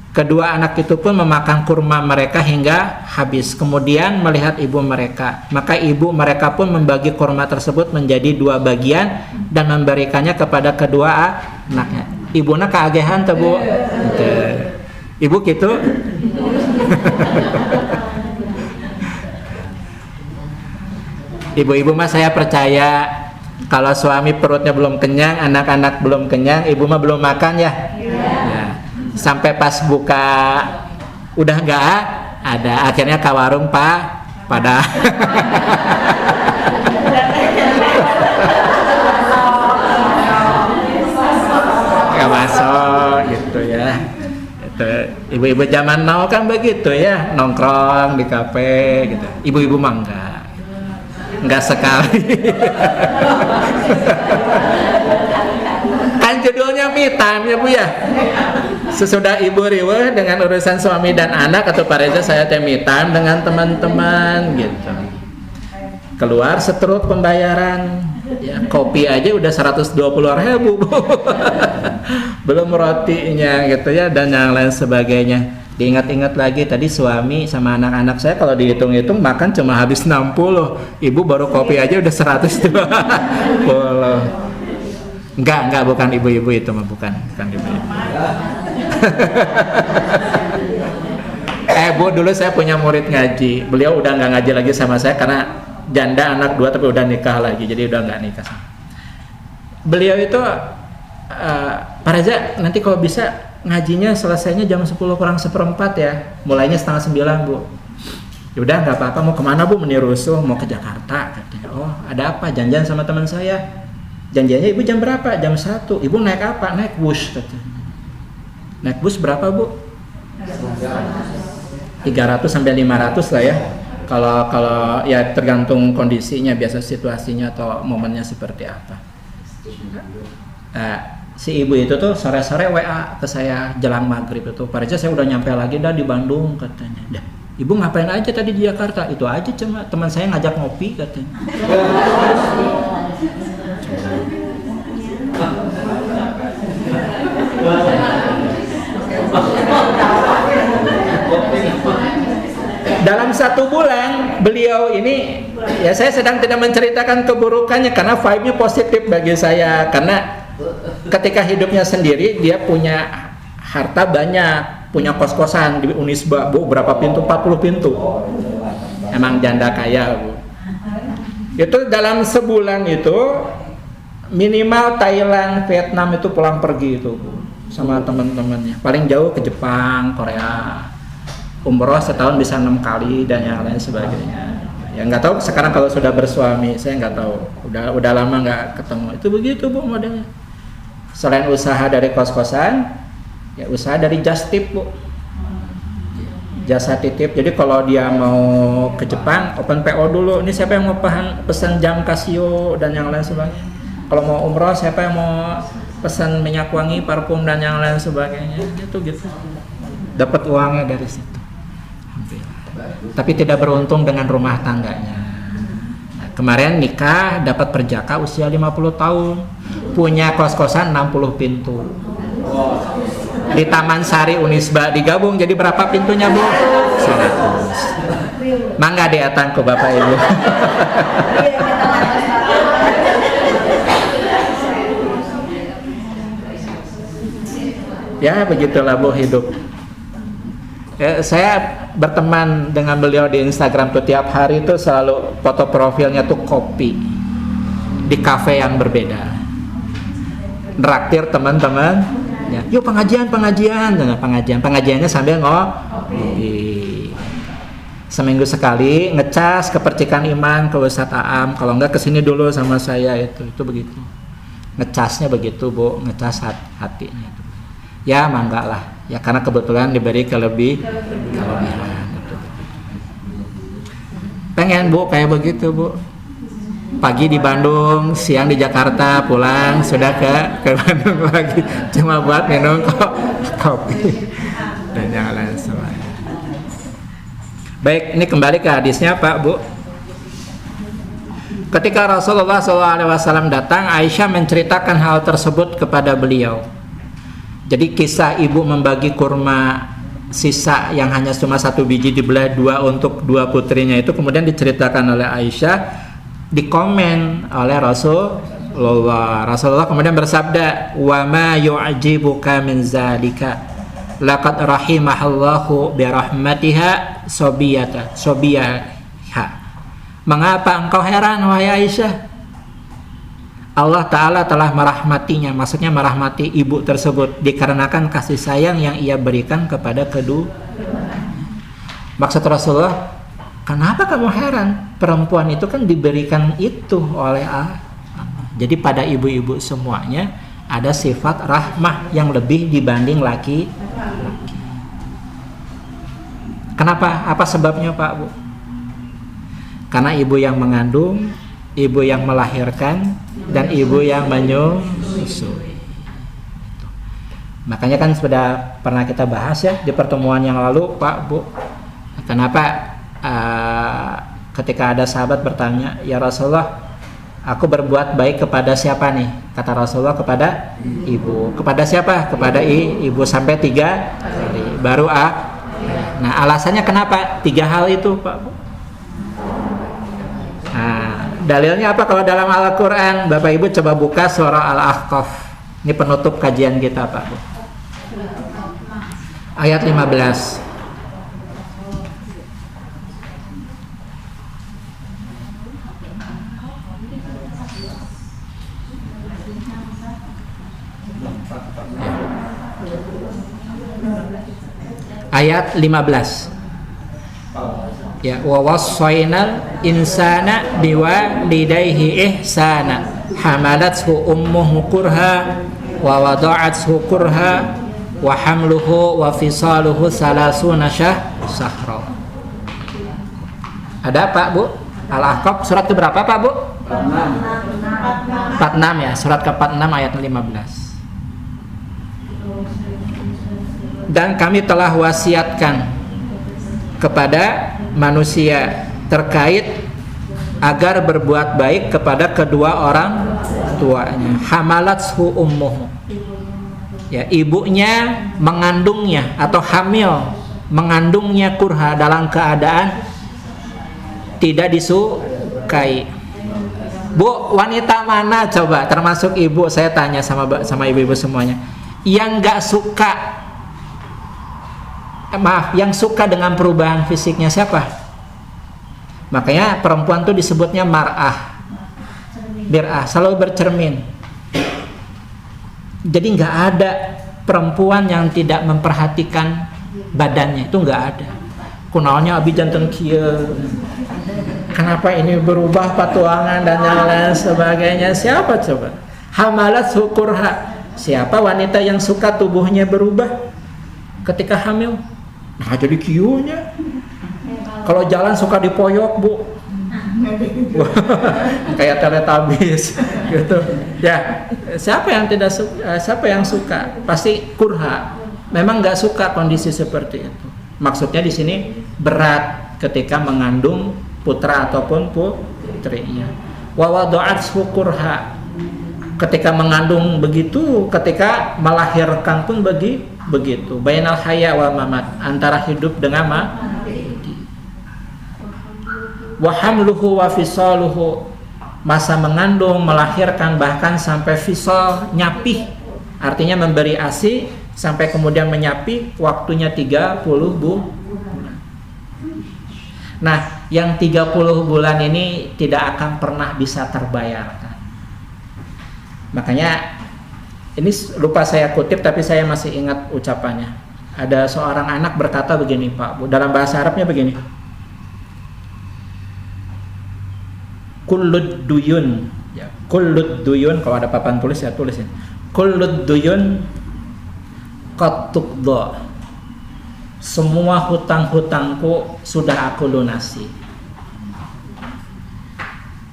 S1: Kedua anak itu pun memakan kurma mereka hingga habis. Kemudian melihat ibu mereka, maka ibu mereka pun membagi kurma tersebut menjadi 2 bagian dan memberikannya kepada kedua anaknya. Ibunya keagehan tuh Bu. Ibu gitu. Ibu-ibu mah saya percaya kalau suami perutnya belum kenyang, anak-anak belum kenyang, ibu mah belum makan ya. Sampai pas buka udah nggak ada, akhirnya ke warung pada nggak masuk gitu ya. Itu ibu-ibu zaman now kan begitu ya, nongkrong di kafe gitu. Ibu-ibu mah enggak sekali. Kan judulnya me time ya Bu ya. Sesudah ibu riweuh dengan urusan suami dan anak, atau Pak Reza saya me time dengan teman-teman gitu. Keluar setruk pembayaran ya, kopi aja udah 120.000 Bu. Belum rotinya gitu ya dan yang lain sebagainya. Diingat-ingat lagi tadi suami sama anak-anak saya kalau dihitung-hitung makan cuma habis 60. Ibu baru kopi aja udah 120. Enggak, bukan ibu-ibu itu mah, bukan ibu-ibu. Bu, dulu saya punya murid ngaji. Beliau udah nggak ngaji lagi sama saya karena janda anak 2 tapi udah nikah lagi, jadi udah nggak nikah. Beliau itu Pak Reza nanti kalau bisa ngajinya selesainya jam 10 kurang 1/4 ya, mulainya 8:30 Bu. Ya udah nggak apa-apa, mau kemana Bu? Menirusuh, mau ke Jakarta katanya. Oh ada apa? Janjian sama teman saya. Janjiannya ibu jam berapa? Jam 1. Ibu naik apa? Naik bus katanya. Naik bus berapa Bu? 300 sampai 500 lah ya. Kalau ya tergantung kondisinya, biasa situasinya atau momennya seperti apa. si ibu itu tuh sore-sore WA ke saya jelang maghrib itu, Pak Reza saya udah nyampe lagi dah di Bandung katanya. Dah, ibu ngapain aja tadi di Jakarta? Itu aja cuma teman saya ngajak ngopi katanya. Dalam 1 bulan beliau ini, ya saya sedang tidak menceritakan keburukannya karena vibe-nya positif bagi saya, karena ketika hidupnya sendiri dia punya harta banyak, punya kos-kosan di Unisba, Bu, berapa pintu? 40 pintu. Emang janda kaya, Bu. Itu dalam sebulan itu minimal Thailand, Vietnam itu pulang pergi itu, Bu, sama teman-temannya. Paling jauh ke Jepang, Korea. Umroh setahun bisa 6 kali dan yang lain sebagainya. Ya nggak tahu sekarang kalau sudah bersuami, saya nggak tahu. Udah lama nggak ketemu. Itu begitu, Bu, modelnya. Selain usaha dari kos-kosan, ya usaha dari just tip, Bu. Jasa titip. Jadi kalau dia mau ke Jepang, open PO dulu. Ini siapa yang mau pesan jam Casio dan yang lain sebagainya. Kalau mau umroh, siapa yang mau pesan minyak wangi, parfum dan yang lain sebagainya. Gitu. Dapat uangnya dari situ. Tapi tidak beruntung dengan rumah tangganya. Nah, kemarin nikah dapat perjaka usia 50 tahun, punya kos-kosan 60 pintu. Di Taman Sari Unisba digabung jadi berapa pintunya, Bu? 100. Mangga diatang ke Bapak Ibu. Ya begitulah, Bu, hidup. Saya berteman dengan beliau di Instagram tuh tiap hari tuh selalu foto profilnya tuh kopi di kafe yang berbeda, nraktir teman-teman, ya, yuk pengajiannya sambil ngopi. Seminggu sekali ngecas ke Percikan Iman, ke Ustadz Aam, kalau enggak kesini dulu sama saya, itu begitu ngecasnya begitu, Bu, ngecas hatinya. Ya mangga lah, ya karena kebetulan diberi kelebihan. Pengen, Bu, kayak begitu, Bu. Pagi di Bandung, siang di Jakarta, pulang sudah ke Bandung lagi cuma buat minum kopi dan yang lain sebagainya. Baik, ini kembali ke hadisnya, Pak, Bu. Ketika Rasulullah SAW datang, Aisyah menceritakan hal tersebut kepada beliau. Jadi kisah ibu membagi kurma sisa yang hanya cuma 1 biji dibelah 2 untuk 2 putrinya itu kemudian diceritakan oleh Aisyah, dikomen oleh Rasulullah. Rasulullah kemudian bersabda, "Wa ma yu'jibuka min zalika laqad rahimahallahu bi rahmatiha sobiyaha." Mengapa engkau heran, wahai Aisyah? Allah Ta'ala telah merahmatinya, maksudnya merahmati ibu tersebut dikarenakan kasih sayang yang ia berikan kepada kedua. Maksud Rasulullah, kenapa kamu heran? Perempuan itu kan diberikan itu oleh Allah. Jadi pada ibu-ibu semuanya ada sifat rahmah yang lebih dibanding laki-laki. Kenapa? Apa sebabnya, Pak, Bu? Karena ibu yang mengandung, ibu yang melahirkan, dan ibu yang menyusui. Makanya kan sudah pernah kita bahas ya di pertemuan yang lalu, Pak, Bu. Kenapa ketika ada sahabat bertanya, "Ya Rasulullah, aku berbuat baik kepada siapa nih?" Kata Rasulullah, "Kepada ibu." Kepada siapa? Kepada ibu sampai 3 kali. Baru Nah, alasannya kenapa 3 hal itu, Pak, Bu? Nah, dalilnya apa kalau dalam Al-Quran? Bapak Ibu coba buka surah Al-Ahqaf. Ini penutup kajian kita, Pak, Bu. Ayat 15. Ayat 15. Ya, wa wassaynal insana biwalidayhi ihsana hamalathu ummuhu kurha wa wada'athu kurha wa hamluhu wa fisaluhu 30 syahra. Ada, Pak, Bu? Al-Ahqaf surat ke berapa, Pak, Bu? 46 ya, surat ke-46 ayat 15. Dan kami telah wasiatkan kepada manusia terkait agar berbuat baik kepada kedua orang tuanya. Hamalathu ummuhu, ya, ibunya mengandungnya atau hamil mengandungnya kurha dalam keadaan tidak disukai. Bu, wanita mana coba termasuk ibu, saya tanya sama ibu-ibu semuanya, yang nggak suka, yang suka dengan perubahan fisiknya siapa? Makanya perempuan tuh disebutnya mar'ah, bir'ah, selalu bercermin. Jadi nggak ada perempuan yang tidak memperhatikan badannya, itu nggak ada. Kunaonnya abi janten kieu, kenapa ini berubah patuangan dan yang lain sebagainya. Siapa coba? Hamalat syukurha, siapa wanita yang suka tubuhnya berubah ketika hamil? Nah, jadi kieunya. Kalau jalan suka dipoyok, Bu. Kayak Teletubbies gitu. Ya, siapa yang tidak suka? Siapa yang suka? Pasti kurha. Memang nggak suka kondisi seperti itu. Maksudnya di sini berat ketika mengandung putra ataupun putrinya. Wa wada'athu kurha. Ketika mengandung begitu, ketika melahirkan pun begitu. Bainal haya wal mamat, antara hidup dengan mati. Wa hamluhu wa fisaluhu, masa mengandung, melahirkan, bahkan sampai fisal, nyapih, artinya memberi ASI sampai kemudian menyapih, waktunya 30 bulan. Nah, yang 30 bulan ini tidak akan pernah bisa terbayarkan. Makanya ini lupa saya kutip tapi saya masih ingat ucapannya. Ada seorang anak berkata begini, Pak Bu, dalam bahasa Arabnya begini. Kullud duyun, ya, kullud duyun, kalau ada papan tulis ya tulisin. Kullud duyun qad tuqda, semua hutang-hutangku sudah aku lunasi.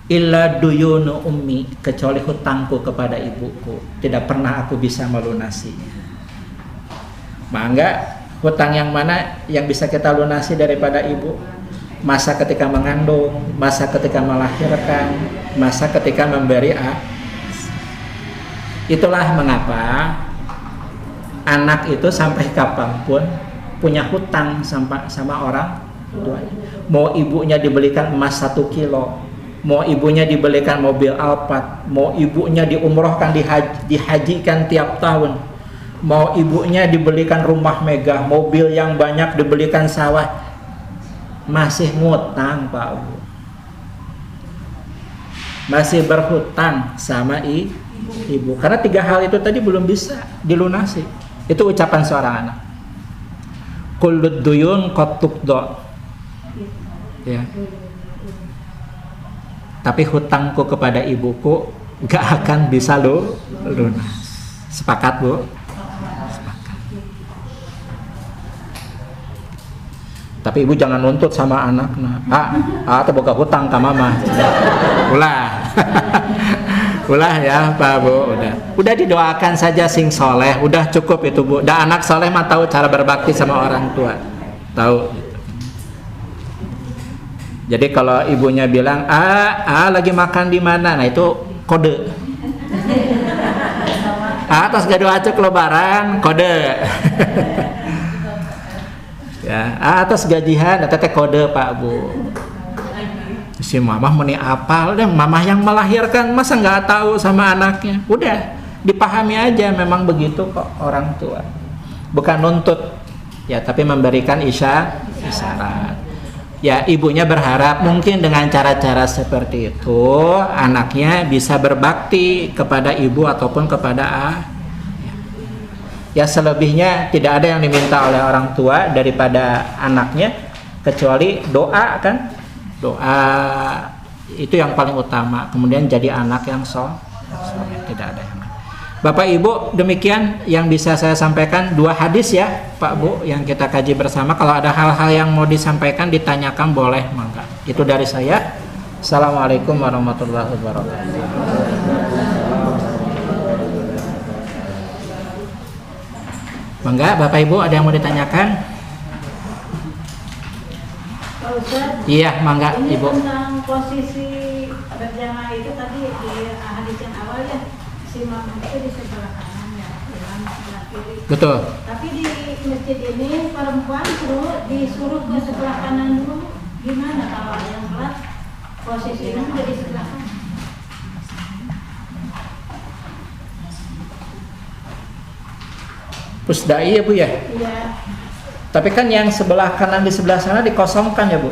S1: Illa duyunu ummi, kecuali hutangku kepada ibuku, tidak pernah aku bisa melunasinya. Mangga, hutang yang mana yang bisa kita lunasi daripada ibu? Masa ketika mengandung, masa ketika melahirkan, masa ketika memberi ASI. Itulah mengapa anak itu sampai kapanpun punya hutang sama orang tuanya. Mau ibunya dibelikan emas 1 kilo, mau ibunya dibelikan mobil Alphard, mau ibunya diumrohkan, dihajikan tiap tahun, mau ibunya dibelikan rumah megah, mobil yang banyak, dibelikan sawah, masih ngutang, Pak Bu. Masih berhutang sama ibu. Karena 3 hal itu tadi belum bisa dilunasi. Itu ucapan seorang anak. Kullud duyun qad tuqda. Ya. Tapi hutangku kepada ibuku gak akan bisa lunas. Sepakat, Bu? Tapi ibu jangan nuntut sama anak. Atau boga hutang ke mama. Ulah ya Pak Bu, udah didoakan saja sing soleh, udah cukup itu Bu. Dan anak soleh mah tahu cara berbakti sama orang tua, tahu. Jadi kalau ibunya bilang lagi makan di mana, nah itu kode. Atas gado acuk lebaran, kode. Ya, atas gajian teteh kode Pak Bu. Si mamah meni apal deh, mamah yang melahirkan masa nggak tahu sama anaknya. Udah dipahami aja, memang begitu kok orang tua. Bukan nuntut ya, tapi memberikan isyarat. Ya, ibunya berharap mungkin dengan cara-cara seperti itu anaknya bisa berbakti kepada ibu ataupun kepada ya, selebihnya tidak ada yang diminta oleh orang tua daripada anaknya kecuali doa, kan? Doa itu yang paling utama. Kemudian jadi anak yang soleh, tidak ada yang lain. Bapak Ibu, demikian yang bisa saya sampaikan. 2 hadis ya Pak Bu yang kita kaji bersama. Kalau ada hal-hal yang mau disampaikan, ditanyakan, boleh, mangga. Itu dari saya. Assalamualaikum warahmatullahi wabarakatuh. Mangga, Bapak Ibu ada yang mau ditanyakan?
S3: Pak Ustadz,
S1: Iya, mangga
S3: ini
S1: Ibu.
S3: tentang posisi berjamaah itu tadi di hadis yang awal ya, si imam itu di sebelah kanan ya, imam sebelah kiri.
S1: Betul.
S3: Tapi di masjid ini perempuan disuruh ke sebelah kanan dulu. Gimana kalau yang sholat posisinya jadi sebelah kanan?
S1: Pusdai ya Bu ya?
S3: Iya.
S1: Tapi kan yang sebelah kanan di sebelah sana dikosongkan ya Bu?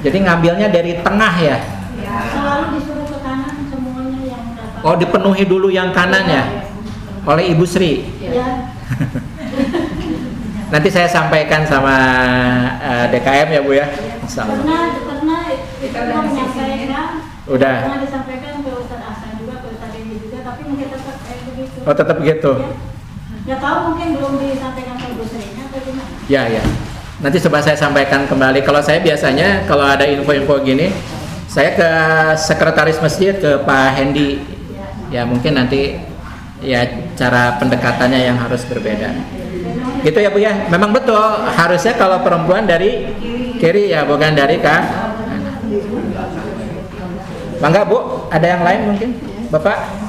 S1: Jadi ngambilnya dari tengah ya?
S3: Selalu disuruh ke kanan semuanya yang datang.
S1: Oh, dipenuhi dulu yang kanan ya? Oleh Ibu Sri?
S3: Iya.
S1: Nanti saya sampaikan sama DKM ya Bu ya? Insya Allah.
S3: Pernah itu menyampaikan.
S1: Udah.
S3: Pernah disampaikan ke Ustadz Ahsan juga, ke Ustadz ini juga, tapi mungkin tetap kayak begitu.
S1: Oh, tetap begitu?
S3: Ya tahu mungkin belum disampaikan ke Ibu Srinya atau gimana?
S1: Ya, ya. Nanti coba saya sampaikan kembali. Kalau saya biasanya kalau ada info-info gini, saya ke sekretaris masjid, ke Pak Hendi. Ya mungkin nanti ya cara pendekatannya yang harus berbeda. Gitu ya Bu ya. Memang betul. Harusnya kalau perempuan dari kiri ya, bukan dari kanan. Bangga Bu. Ada yang lain mungkin, Bapak?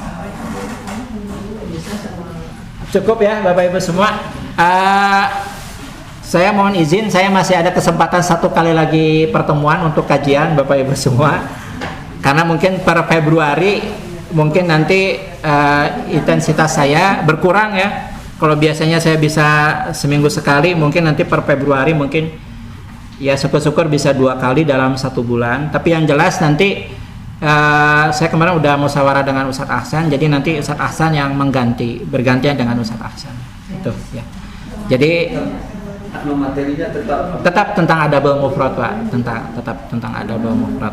S1: Cukup ya Bapak Ibu semua. Saya mohon izin, saya masih ada kesempatan satu kali lagi pertemuan untuk kajian Bapak Ibu semua. Karena mungkin per Februari mungkin nanti intensitas saya berkurang ya. Kalau biasanya saya bisa seminggu sekali, mungkin nanti per Februari mungkin ya syukur-syukur bisa 2 kali dalam 1 bulan. Tapi yang jelas nanti saya kemarin udah musyawarah dengan Ustadz Ahsan, jadi nanti Ustadz Ahsan yang bergantian dengan Ustadz Ahsan. Itu ya. Jadi
S2: materinya
S1: tetap tentang adabul mufrad Pak, tetap tentang adabul mufrad.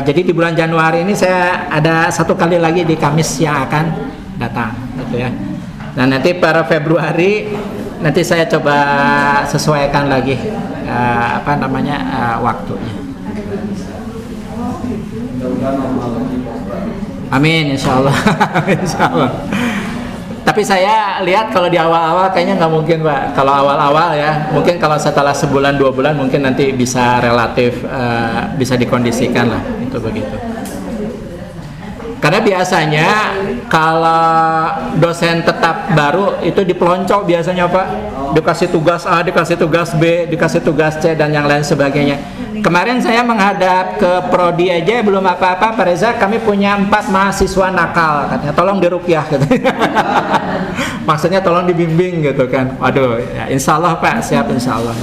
S1: Jadi di bulan Januari ini saya ada 1 kali lagi di Kamis yang akan datang, gitu ya. Dan nanti pada Februari nanti saya coba sesuaikan lagi waktunya. Amin, insya Allah. Insya Allah. Tapi saya lihat kalau di awal-awal kayaknya nggak mungkin Pak. Kalau awal-awal ya, mungkin kalau setelah sebulan 2 bulan mungkin nanti bisa relatif bisa dikondisikan lah, itu begitu. Karena biasanya kalau dosen tetap baru itu dipelonco biasanya Pak, dikasih tugas A, dikasih tugas B, dikasih tugas C dan yang lain sebagainya. Kemarin saya menghadap ke prodi aja belum apa-apa, Pak Reza, kami punya 4 mahasiswa nakal, katanya tolong diruqyah gitu. Maksudnya tolong dibimbing gitu kan. Waduh, ya, insya Allah Pak, siap insya Allah.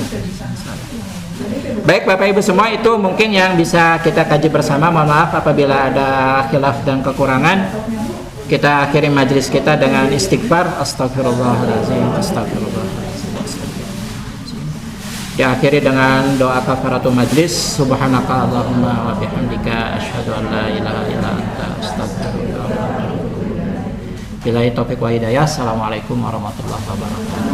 S1: Baik Bapak Ibu semua, itu mungkin yang bisa kita kaji bersama. Mohon maaf apabila ada khilaf dan kekurangan. Kita akhiri majelis kita dengan istighfar. Astagfirullahaladzim, astagfirullahaladzim. Diakhiri dengan doa kafaratul majlis. Subhanaka Allahumma wa bihamdika asyhadu an la ilaha illa anta astaghfiruka wa atubu ilaik. Billahi taufiq wa hidayah. Assalamualaikum warahmatullahi wabarakatuh.